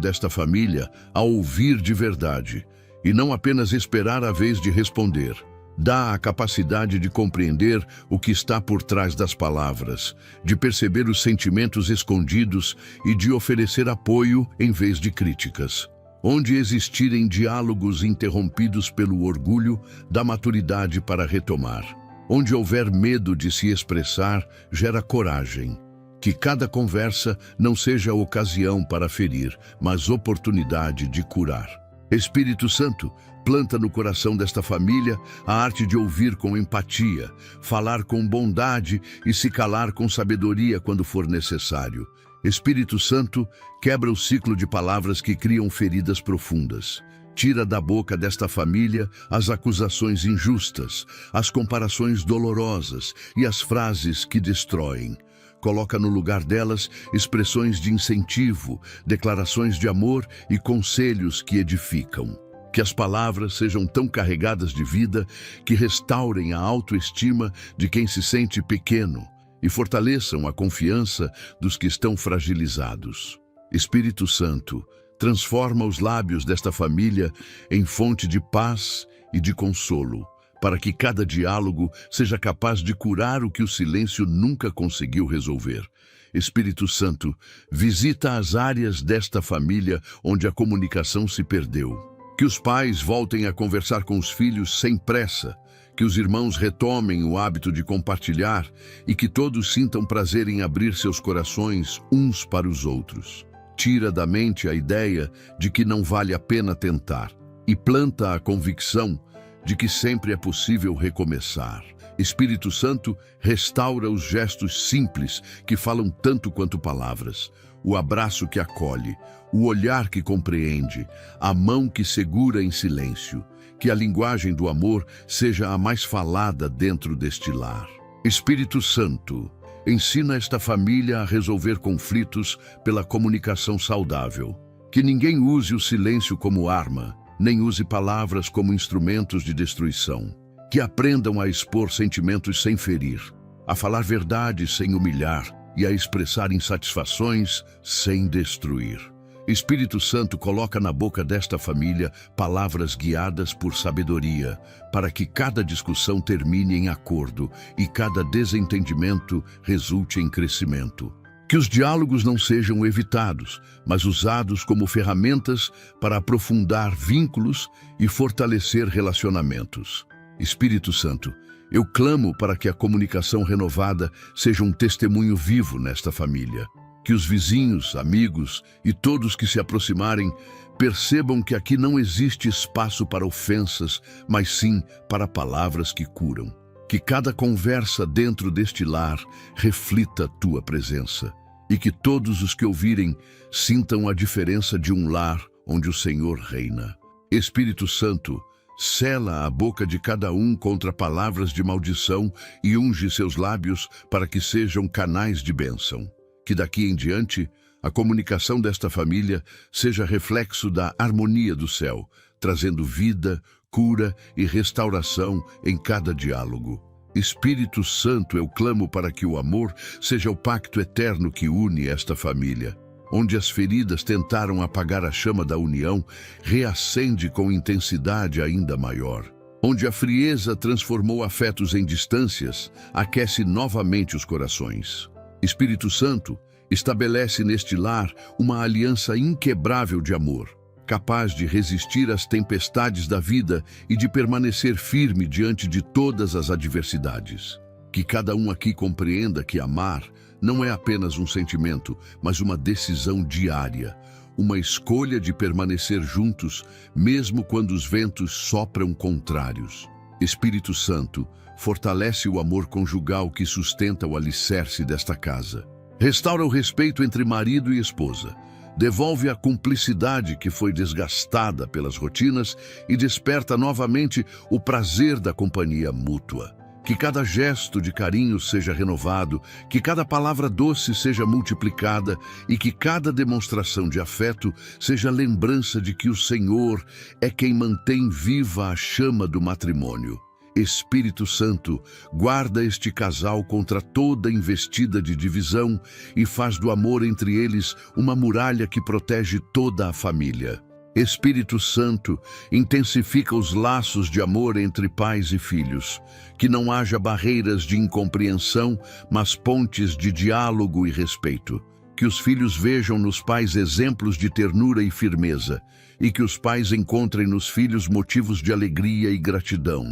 desta família a ouvir de verdade e não apenas esperar a vez de responder. Dá a capacidade de compreender o que está por trás das palavras, de perceber os sentimentos escondidos e de oferecer apoio em vez de críticas. Onde existirem diálogos interrompidos pelo orgulho, dá maturidade para retomar. Onde houver medo de se expressar, gera coragem. Que cada conversa não seja ocasião para ferir, mas oportunidade de curar. Espírito Santo, planta no coração desta família a arte de ouvir com empatia, falar com bondade e se calar com sabedoria quando for necessário. Espírito Santo, quebra o ciclo de palavras que criam feridas profundas. Tira da boca desta família as acusações injustas, as comparações dolorosas e as frases que destroem. Coloca no lugar delas expressões de incentivo, declarações de amor e conselhos que edificam. Que as palavras sejam tão carregadas de vida que restaurem a autoestima de quem se sente pequeno e fortaleçam a confiança dos que estão fragilizados. Espírito Santo, transforma os lábios desta família em fonte de paz e de consolo, para que cada diálogo seja capaz de curar o que o silêncio nunca conseguiu resolver. Espírito Santo, visita as áreas desta família onde a comunicação se perdeu. Que os pais voltem a conversar com os filhos sem pressa, que os irmãos retomem o hábito de compartilhar e que todos sintam prazer em abrir seus corações uns para os outros. Tira da mente a ideia de que não vale a pena tentar e planta a convicção de que sempre é possível recomeçar. Espírito Santo, restaura os gestos simples que falam tanto quanto palavras. o abraço que acolhe, o olhar que compreende, a mão que segura em silêncio. Que a linguagem do amor seja a mais falada dentro deste lar. Espírito Santo, ensina esta família a resolver conflitos pela comunicação saudável. Que ninguém use o silêncio como arma, nem use palavras como instrumentos de destruição. Que aprendam a expor sentimentos sem ferir, a falar verdade sem humilhar e a expressar insatisfações sem destruir. Espírito Santo, coloca na boca desta família palavras guiadas por sabedoria, para que cada discussão termine em acordo e cada desentendimento resulte em crescimento. Que os diálogos não sejam evitados, mas usados como ferramentas para aprofundar vínculos e fortalecer relacionamentos. Espírito Santo, eu clamo para que a comunicação renovada seja um testemunho vivo nesta família. Que os vizinhos, amigos e todos que se aproximarem percebam que aqui não existe espaço para ofensas, mas sim para palavras que curam. Que cada conversa dentro deste lar reflita a tua presença e que todos os que ouvirem sintam a diferença de um lar onde o Senhor reina. Espírito Santo, sela a boca de cada um contra palavras de maldição e unge seus lábios para que sejam canais de bênção. Que daqui em diante, a comunicação desta família seja reflexo da harmonia do céu, trazendo vida, cura e restauração em cada diálogo. Espírito Santo, eu clamo para que o amor seja o pacto eterno que une esta família. Onde as feridas tentaram apagar a chama da união, reacende com intensidade ainda maior. Onde a frieza transformou afetos em distâncias, aquece novamente os corações. Espírito Santo, estabelece neste lar uma aliança inquebrável de amor, capaz de resistir às tempestades da vida e de permanecer firme diante de todas as adversidades. Que cada um aqui compreenda que amar não é apenas um sentimento, mas uma decisão diária, uma escolha de permanecer juntos, mesmo quando os ventos sopram contrários. Espírito Santo, fortalece o amor conjugal que sustenta o alicerce desta casa. Restaura o respeito entre marido e esposa. Devolve a cumplicidade que foi desgastada pelas rotinas e desperta novamente o prazer da companhia mútua. Que cada gesto de carinho seja renovado, que cada palavra doce seja multiplicada e que cada demonstração de afeto seja lembrança de que o Senhor é quem mantém viva a chama do matrimônio. Espírito Santo, guarda este casal contra toda investida de divisão e faz do amor entre eles uma muralha que protege toda a família. Espírito Santo, intensifica os laços de amor entre pais e filhos, que não haja barreiras de incompreensão, mas pontes de diálogo e respeito. Que os filhos vejam nos pais exemplos de ternura e firmeza, e que os pais encontrem nos filhos motivos de alegria e gratidão.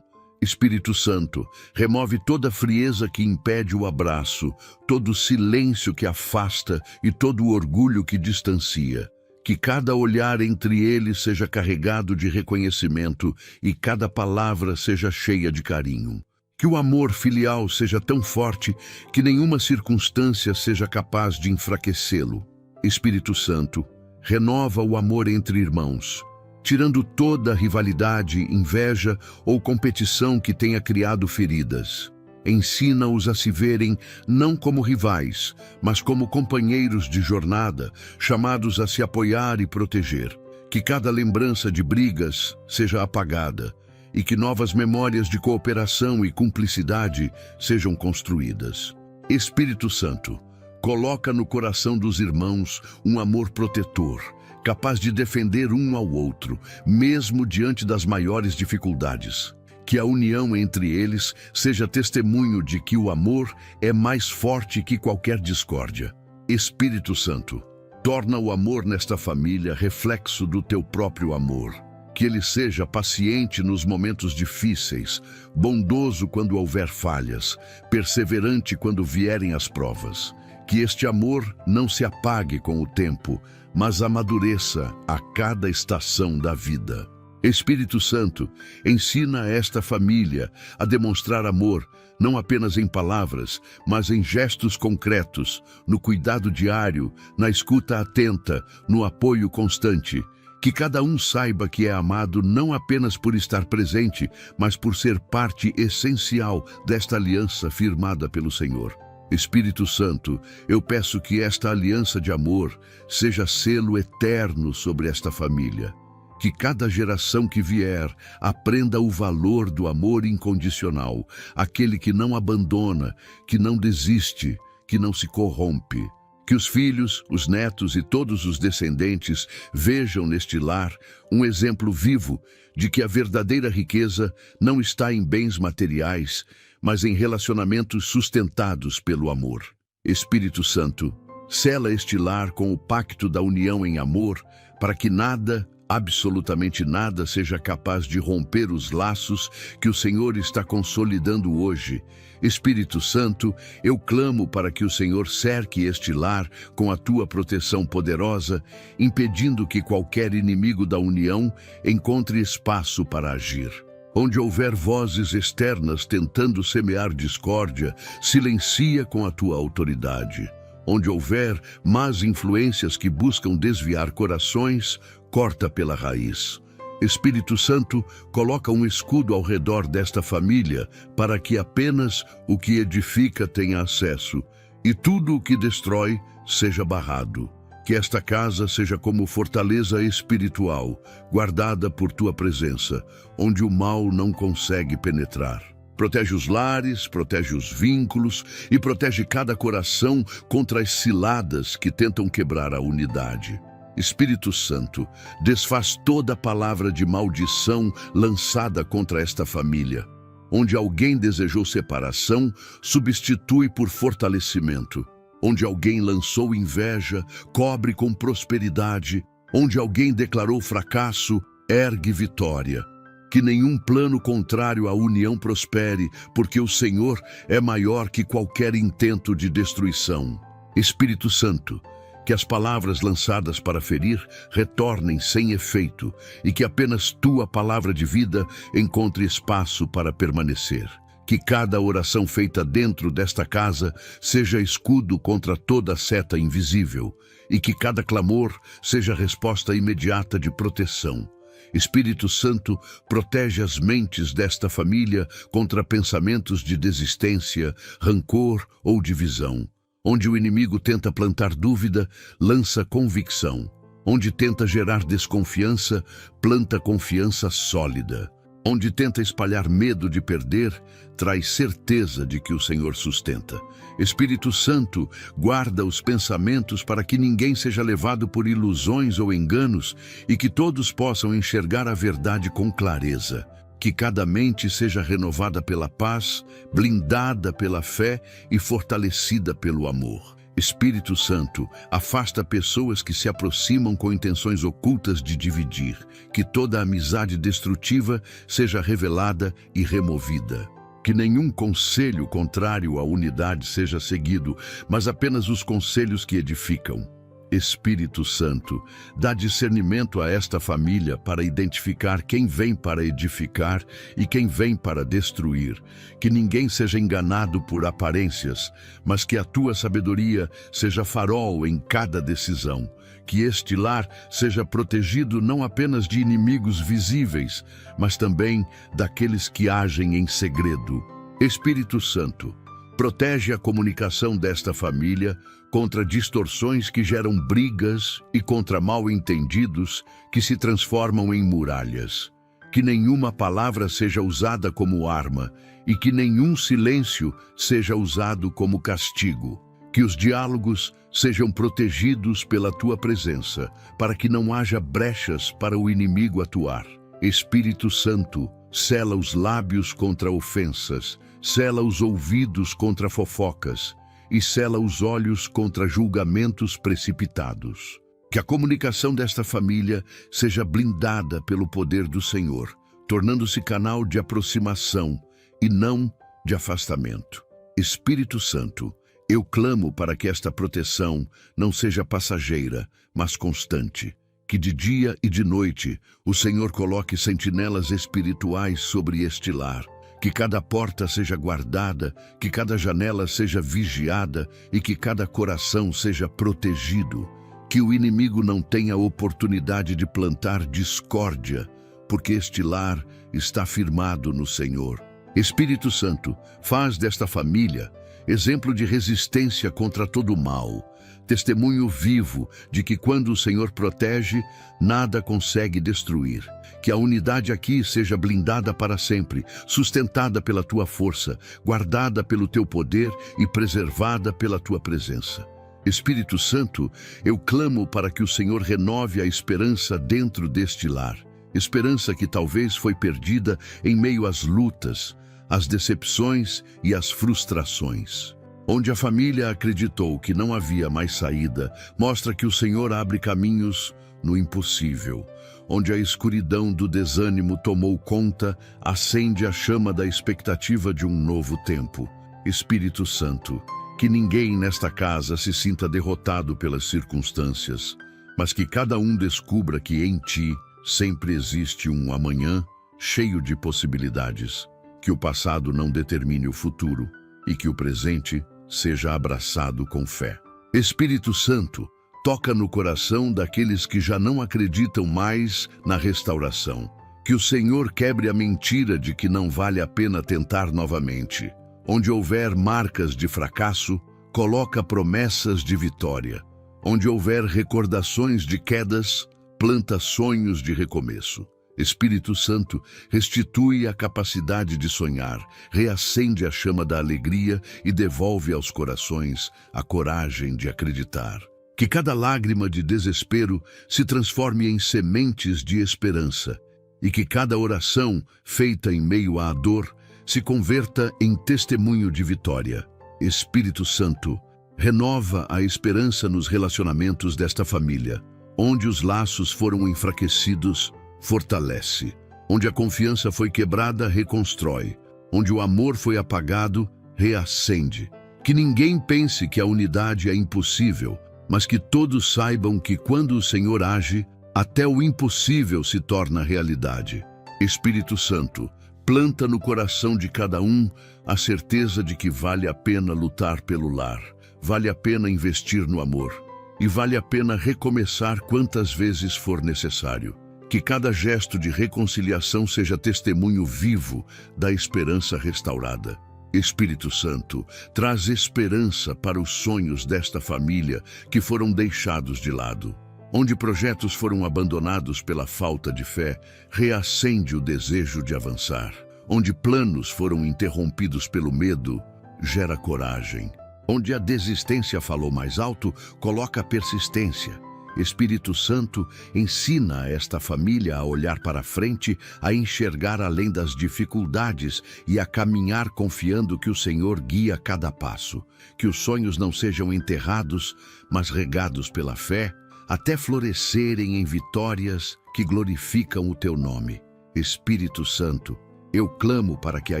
Espírito Santo, remove toda a frieza que impede o abraço, todo o silêncio que afasta e todo o orgulho que distancia. Que cada olhar entre eles seja carregado de reconhecimento e cada palavra seja cheia de carinho. Que o amor filial seja tão forte que nenhuma circunstância seja capaz de enfraquecê-lo. Espírito Santo, renova o amor entre irmãos, tirando toda a rivalidade, inveja ou competição que tenha criado feridas. Ensina-os a se verem não como rivais, mas como companheiros de jornada, chamados a se apoiar e proteger. Que cada lembrança de brigas seja apagada e que novas memórias de cooperação e cumplicidade sejam construídas. Espírito Santo, coloca no coração dos irmãos um amor protetor, capaz de defender um ao outro, mesmo diante das maiores dificuldades. Que a união entre eles seja testemunho de que o amor é mais forte que qualquer discórdia. Espírito Santo, torna o amor nesta família reflexo do teu próprio amor. Que ele seja paciente nos momentos difíceis, bondoso quando houver falhas, perseverante quando vierem as provas. Que este amor não se apague com o tempo, mas amadureça a cada estação da vida. Espírito Santo, ensina esta família a demonstrar amor, não apenas em palavras, mas em gestos concretos, no cuidado diário, na escuta atenta, no apoio constante. Que cada um saiba que é amado não apenas por estar presente, mas por ser parte essencial desta aliança firmada pelo Senhor. Espírito Santo, eu peço que esta aliança de amor seja selo eterno sobre esta família. Que cada geração que vier aprenda o valor do amor incondicional, aquele que não abandona, que não desiste, que não se corrompe. Que os filhos, os netos e todos os descendentes vejam neste lar um exemplo vivo de que a verdadeira riqueza não está em bens materiais, mas em relacionamentos sustentados pelo amor. Espírito Santo, sela este lar com o pacto da união em amor, para que nada, absolutamente nada, seja capaz de romper os laços que o Senhor está consolidando hoje. Espírito Santo, eu clamo para que o Senhor cerque este lar com a tua proteção poderosa, impedindo que qualquer inimigo da união encontre espaço para agir. Onde houver vozes externas tentando semear discórdia, silencia com a tua autoridade. Onde houver más influências que buscam desviar corações, corta pela raiz. Espírito Santo, coloca um escudo ao redor desta família para que apenas o que edifica tenha acesso e tudo o que destrói seja barrado. Que esta casa seja como fortaleza espiritual, guardada por tua presença, onde o mal não consegue penetrar. Protege os lares, protege os vínculos e protege cada coração contra as ciladas que tentam quebrar a unidade. Espírito Santo, desfaz toda palavra de maldição lançada contra esta família. Onde alguém desejou separação, substitui por fortalecimento. Onde alguém lançou inveja, cobre com prosperidade. Onde alguém declarou fracasso, ergue vitória. Que nenhum plano contrário à união prospere, porque o Senhor é maior que qualquer intento de destruição. Espírito Santo, que as palavras lançadas para ferir retornem sem efeito e que apenas tua palavra de vida encontre espaço para permanecer. Que cada oração feita dentro desta casa seja escudo contra toda seta invisível e que cada clamor seja resposta imediata de proteção. Espírito Santo, protege as mentes desta família contra pensamentos de desistência, rancor ou divisão. Onde o inimigo tenta plantar dúvida, lança convicção. Onde tenta gerar desconfiança, planta confiança sólida. Onde tenta espalhar medo de perder, traz certeza de que o Senhor sustenta. Espírito Santo, guarda os pensamentos para que ninguém seja levado por ilusões ou enganos e que todos possam enxergar a verdade com clareza. Que cada mente seja renovada pela paz, blindada pela fé e fortalecida pelo amor. Espírito Santo, afasta pessoas que se aproximam com intenções ocultas de dividir. Que toda amizade destrutiva seja revelada e removida. Que nenhum conselho contrário à unidade seja seguido, mas apenas os conselhos que edificam. Espírito Santo, dá discernimento a esta família para identificar quem vem para edificar e quem vem para destruir. Que ninguém seja enganado por aparências, mas que a tua sabedoria seja farol em cada decisão. Que este lar seja protegido não apenas de inimigos visíveis, mas também daqueles que agem em segredo. Espírito Santo, protege a comunicação desta família contra distorções que geram brigas e contra mal-entendidos que se transformam em muralhas. Que nenhuma palavra seja usada como arma e que nenhum silêncio seja usado como castigo. Que os diálogos sejam protegidos pela tua presença, para que não haja brechas para o inimigo atuar. Espírito Santo, sela os lábios contra ofensas, sela os ouvidos contra fofocas e sela os olhos contra julgamentos precipitados. Que a comunicação desta família seja blindada pelo poder do Senhor, tornando-se canal de aproximação e não de afastamento. Espírito Santo, eu clamo para que esta proteção não seja passageira, mas constante. que de dia e de noite o Senhor coloque sentinelas espirituais sobre este lar. Que cada porta seja guardada, que cada janela seja vigiada e que cada coração seja protegido. Que o inimigo não tenha oportunidade de plantar discórdia, porque este lar está firmado no Senhor. Espírito Santo, faz desta família exemplo de resistência contra todo o mal, testemunho vivo de que quando o Senhor protege, nada consegue destruir. Que a unidade aqui seja blindada para sempre, sustentada pela tua força, guardada pelo teu poder e preservada pela tua presença. Espírito Santo, eu clamo para que o Senhor renove a esperança dentro deste lar. Esperança que talvez foi perdida em meio às lutas, às decepções e às frustrações. Onde a família acreditou que não havia mais saída, mostra que o Senhor abre caminhos no impossível. Onde a escuridão do desânimo tomou conta, acende a chama da expectativa de um novo tempo. Espírito Santo, que ninguém nesta casa se sinta derrotado pelas circunstâncias, mas que cada um descubra que em ti sempre existe um amanhã cheio de possibilidades. Que o passado não determine o futuro e que o presente seja abraçado com fé. Espírito Santo, toca no coração daqueles que já não acreditam mais na restauração. Que o Senhor quebre a mentira de que não vale a pena tentar novamente. Onde houver marcas de fracasso, coloca promessas de vitória. Onde houver recordações de quedas, planta sonhos de recomeço. Espírito Santo, restitui a capacidade de sonhar, reacende a chama da alegria e devolve aos corações a coragem de acreditar. Que cada lágrima de desespero se transforme em sementes de esperança e que cada oração feita em meio à dor se converta em testemunho de vitória. Espírito Santo, renova a esperança nos relacionamentos desta família. Onde os laços foram enfraquecidos, fortalece. Onde a confiança foi quebrada, reconstrói. Onde o amor foi apagado, reacende. Que ninguém pense que a unidade é impossível, mas que todos saibam que quando o Senhor age, até o impossível se torna realidade. Espírito Santo, planta no coração de cada um a certeza de que vale a pena lutar pelo lar, vale a pena investir no amor e vale a pena recomeçar quantas vezes for necessário. Que cada gesto de reconciliação seja testemunho vivo da esperança restaurada. Espírito Santo, traz esperança para os sonhos desta família que foram deixados de lado. Onde projetos foram abandonados pela falta de fé, reacende o desejo de avançar. Onde planos foram interrompidos pelo medo, gera coragem. Onde a desistência falou mais alto, coloca persistência. Espírito Santo, ensina esta família a olhar para frente, a enxergar além das dificuldades e a caminhar confiando que o Senhor guia cada passo. Que os sonhos não sejam enterrados, mas regados pela fé, até florescerem em vitórias que glorificam o teu nome. Espírito Santo, eu clamo para que a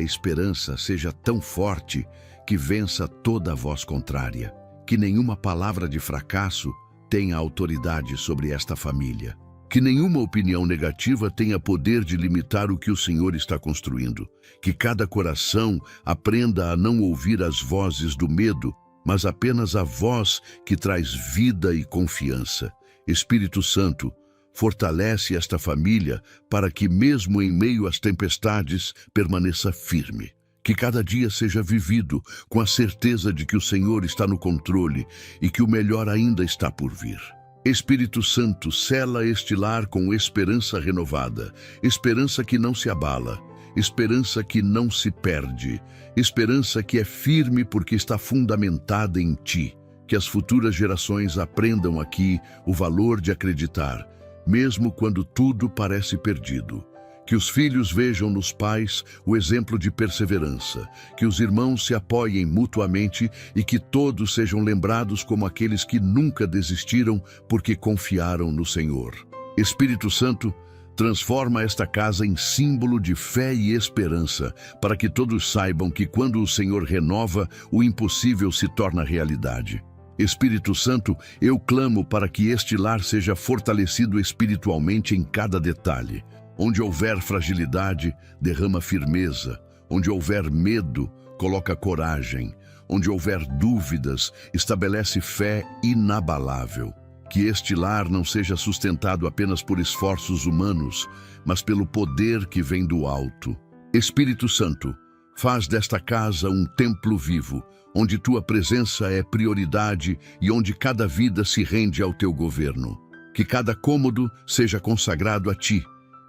esperança seja tão forte que vença toda a voz contrária. Que nenhuma palavra de fracasso tenha autoridade sobre esta família. Que nenhuma opinião negativa tenha poder de limitar o que o Senhor está construindo. Que cada coração aprenda a não ouvir as vozes do medo, mas apenas a voz que traz vida e confiança. Espírito Santo, fortalece esta família para que, mesmo em meio às tempestades, permaneça firme. Que cada dia seja vivido com a certeza de que o Senhor está no controle e que o melhor ainda está por vir. Espírito Santo, sela este lar com esperança renovada, esperança que não se abala, esperança que não se perde, esperança que é firme porque está fundamentada em Ti. Que as futuras gerações aprendam aqui o valor de acreditar, mesmo quando tudo parece perdido. Que os filhos vejam nos pais o exemplo de perseverança, que os irmãos se apoiem mutuamente e que todos sejam lembrados como aqueles que nunca desistiram porque confiaram no Senhor. Espírito Santo, transforma esta casa em símbolo de fé e esperança, para que todos saibam que quando o Senhor renova, o impossível se torna realidade. Espírito Santo, eu clamo para que este lar seja fortalecido espiritualmente em cada detalhe. Onde houver fragilidade, derrama firmeza. Onde houver medo, coloca coragem. Onde houver dúvidas, estabelece fé inabalável. Que este lar não seja sustentado apenas por esforços humanos, mas pelo poder que vem do alto. Espírito Santo, faz desta casa um templo vivo, onde tua presença é prioridade e onde cada vida se rende ao teu governo. Que cada cômodo seja consagrado a ti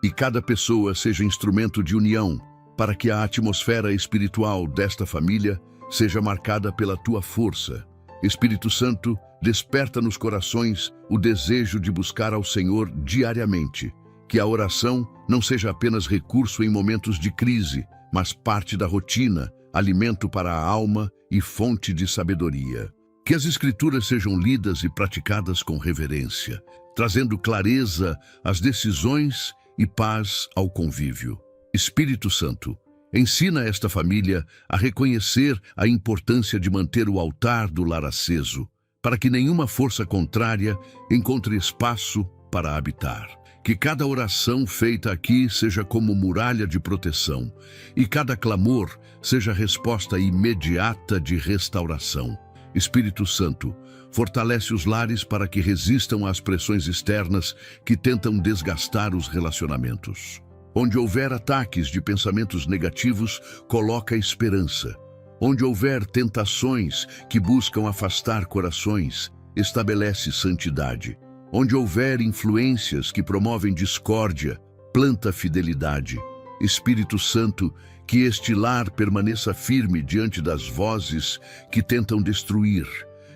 e cada pessoa seja instrumento de união, para que a atmosfera espiritual desta família seja marcada pela tua força. Espírito Santo, desperta nos corações o desejo de buscar ao Senhor diariamente. Que a oração não seja apenas recurso em momentos de crise, mas parte da rotina, alimento para a alma e fonte de sabedoria. Que as Escrituras sejam lidas e praticadas com reverência, trazendo clareza às decisões e paz ao convívio. Espírito Santo, ensina esta família a reconhecer a importância de manter o altar do lar aceso, para que nenhuma força contrária encontre espaço para habitar. Que cada oração feita aqui seja como muralha de proteção e cada clamor seja resposta imediata de restauração. Espírito Santo, fortalece os lares para que resistam às pressões externas que tentam desgastar os relacionamentos. Onde houver ataques de pensamentos negativos, coloca esperança. Onde houver tentações que buscam afastar corações, estabelece santidade. Onde houver influências que promovem discórdia, planta fidelidade. Espírito Santo, que este lar permaneça firme diante das vozes que tentam destruir,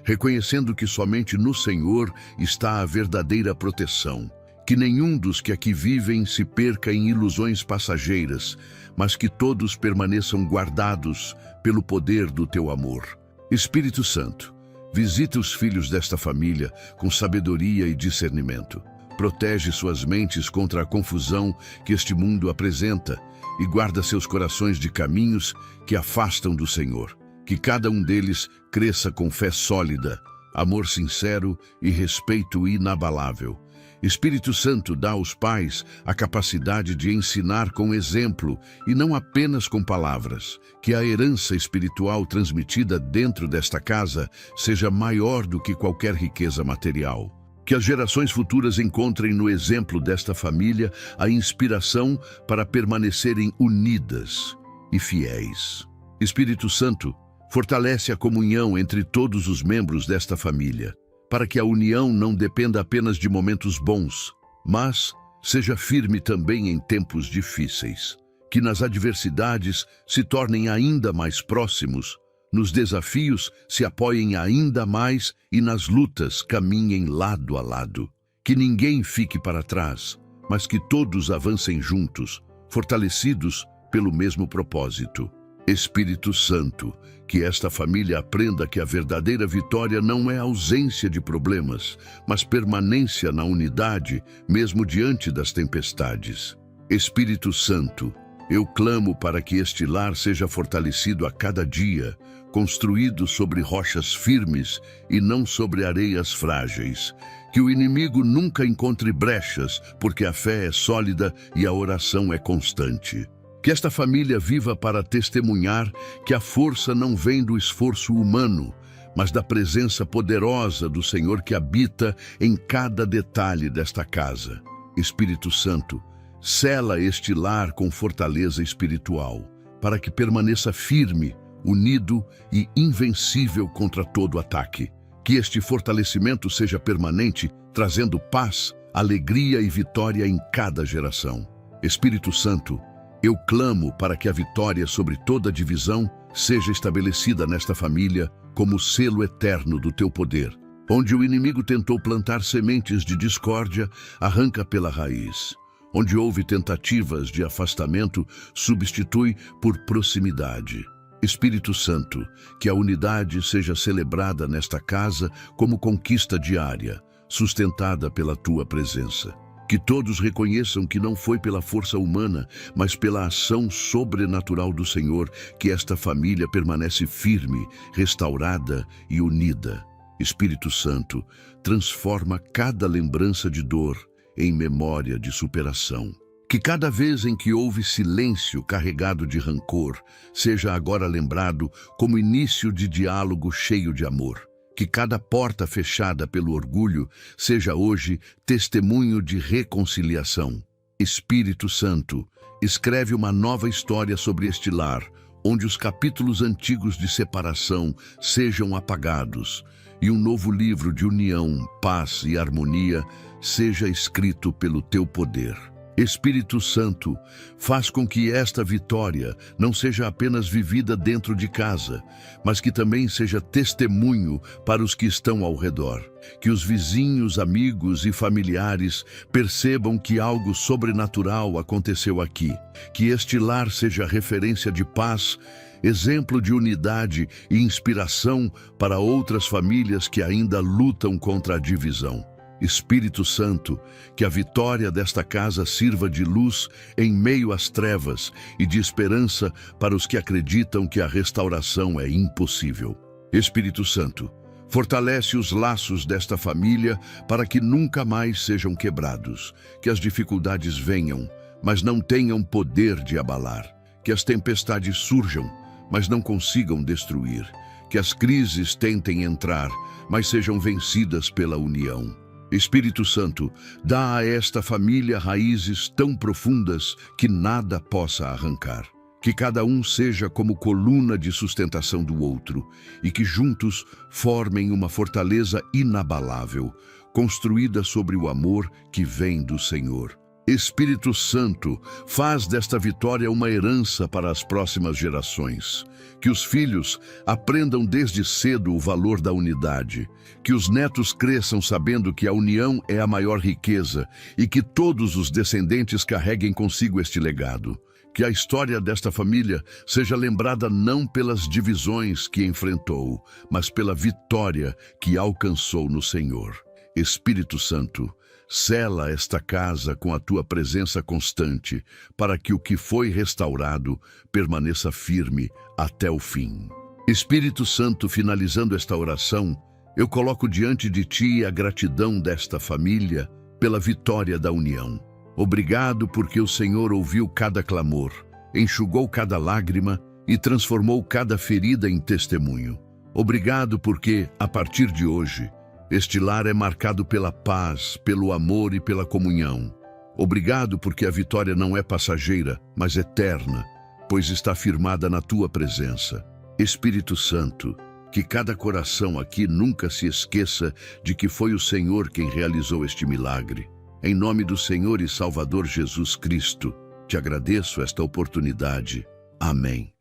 reconhecendo que somente no Senhor está a verdadeira proteção. Que nenhum dos que aqui vivem se perca em ilusões passageiras, mas que todos permaneçam guardados pelo poder do teu amor. Espírito Santo, visita os filhos desta família com sabedoria e discernimento. Protege suas mentes contra a confusão que este mundo apresenta e guarda seus corações de caminhos que afastam do Senhor. Que cada um deles cresça com fé sólida, amor sincero e respeito inabalável. Espírito Santo, dá aos pais a capacidade de ensinar com exemplo e não apenas com palavras. Que a herança espiritual transmitida dentro desta casa seja maior do que qualquer riqueza material. Que as gerações futuras encontrem no exemplo desta família a inspiração para permanecerem unidas e fiéis. Espírito Santo, fortalece a comunhão entre todos os membros desta família, para que a união não dependa apenas de momentos bons, mas seja firme também em tempos difíceis. Que nas adversidades se tornem ainda mais próximos, nos desafios se apoiem ainda mais e nas lutas caminhem lado a lado. Que ninguém fique para trás, mas que todos avancem juntos, fortalecidos pelo mesmo propósito. Espírito Santo, que esta família aprenda que a verdadeira vitória não é ausência de problemas, mas permanência na unidade, mesmo diante das tempestades. Espírito Santo, eu clamo para que este lar seja fortalecido a cada dia, construído sobre rochas firmes e não sobre areias frágeis. Que o inimigo nunca encontre brechas, porque a fé é sólida e a oração é constante. Que esta família viva para testemunhar que a força não vem do esforço humano, mas da presença poderosa do Senhor que habita em cada detalhe desta casa. Espírito Santo, sela este lar com fortaleza espiritual, para que permaneça firme, unido e invencível contra todo ataque. Que este fortalecimento seja permanente, trazendo paz, alegria e vitória em cada geração. Espírito Santo, eu clamo para que a vitória sobre toda divisão seja estabelecida nesta família como selo eterno do teu poder. Onde o inimigo tentou plantar sementes de discórdia, arranca pela raiz. Onde houve tentativas de afastamento, substitui por proximidade. Espírito Santo, que a unidade seja celebrada nesta casa como conquista diária, sustentada pela tua presença. Que todos reconheçam que não foi pela força humana, mas pela ação sobrenatural do Senhor que esta família permanece firme, restaurada e unida. Espírito Santo, transforma cada lembrança de dor em memória de superação. Que cada vez em que houve silêncio carregado de rancor, seja agora lembrado como início de diálogo cheio de amor. Que cada porta fechada pelo orgulho seja hoje testemunho de reconciliação. Espírito Santo, escreve uma nova história sobre este lar, onde os capítulos antigos de separação sejam apagados e um novo livro de união, paz e harmonia seja escrito pelo teu poder. Espírito Santo, faz com que esta vitória não seja apenas vivida dentro de casa, mas que também seja testemunho para os que estão ao redor. Que os vizinhos, amigos e familiares percebam que algo sobrenatural aconteceu aqui. Que este lar seja referência de paz, exemplo de unidade e inspiração para outras famílias que ainda lutam contra a divisão. Espírito Santo, que a vitória desta casa sirva de luz em meio às trevas e de esperança para os que acreditam que a restauração é impossível. Espírito Santo, fortalece os laços desta família para que nunca mais sejam quebrados, que as dificuldades venham, mas não tenham poder de abalar, que as tempestades surjam, mas não consigam destruir, que as crises tentem entrar, mas sejam vencidas pela união. Espírito Santo, dá a esta família raízes tão profundas que nada possa arrancar. Que cada um seja como coluna de sustentação do outro e que juntos formem uma fortaleza inabalável, construída sobre o amor que vem do Senhor. Espírito Santo, faz desta vitória uma herança para as próximas gerações. Que os filhos aprendam desde cedo o valor da unidade. Que os netos cresçam sabendo que a união é a maior riqueza e que todos os descendentes carreguem consigo este legado. Que a história desta família seja lembrada não pelas divisões que enfrentou, mas pela vitória que alcançou no Senhor. Espírito Santo, sela esta casa com a tua presença constante, para que o que foi restaurado permaneça firme até o fim. Espírito Santo, finalizando esta oração, eu coloco diante de ti a gratidão desta família pela vitória da união. Obrigado porque o Senhor ouviu cada clamor, enxugou cada lágrima e transformou cada ferida em testemunho. Obrigado porque, a partir de hoje, este lar é marcado pela paz, pelo amor e pela comunhão. Obrigado porque a vitória não é passageira, mas eterna, pois está firmada na tua presença. Espírito Santo, que cada coração aqui nunca se esqueça de que foi o Senhor quem realizou este milagre. Em nome do Senhor e Salvador Jesus Cristo, te agradeço esta oportunidade. Amém.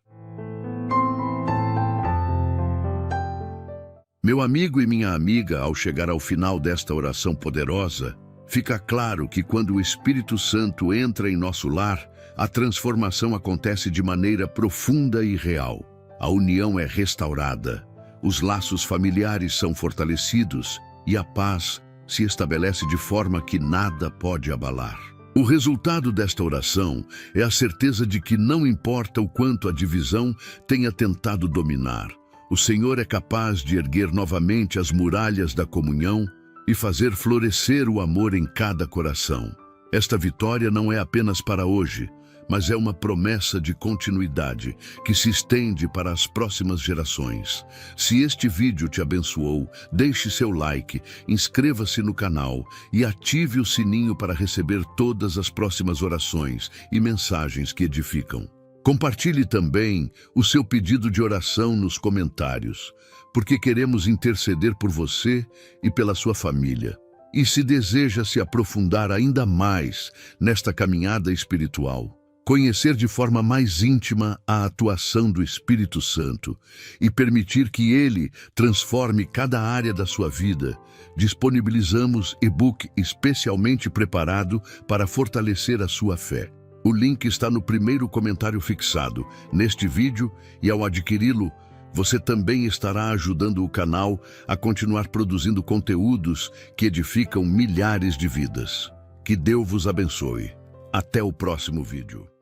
Meu amigo e minha amiga, ao chegar ao final desta oração poderosa, fica claro que quando o Espírito Santo entra em nosso lar, a transformação acontece de maneira profunda e real. A união é restaurada, os laços familiares são fortalecidos e a paz se estabelece de forma que nada pode abalar. O resultado desta oração é a certeza de que não importa o quanto a divisão tenha tentado dominar, o Senhor é capaz de erguer novamente as muralhas da comunhão e fazer florescer o amor em cada coração. Esta vitória não é apenas para hoje, mas é uma promessa de continuidade que se estende para as próximas gerações. Se este vídeo te abençoou, deixe seu like, inscreva-se no canal e ative o sininho para receber todas as próximas orações e mensagens que edificam. Compartilhe também o seu pedido de oração nos comentários, porque queremos interceder por você e pela sua família. E se deseja se aprofundar ainda mais nesta caminhada espiritual, conhecer de forma mais íntima a atuação do Espírito Santo e permitir que Ele transforme cada área da sua vida, disponibilizamos e-book especialmente preparado para fortalecer a sua fé. O link está no primeiro comentário fixado neste vídeo e ao adquiri-lo, você também estará ajudando o canal a continuar produzindo conteúdos que edificam milhares de vidas. Que Deus vos abençoe. Até o próximo vídeo.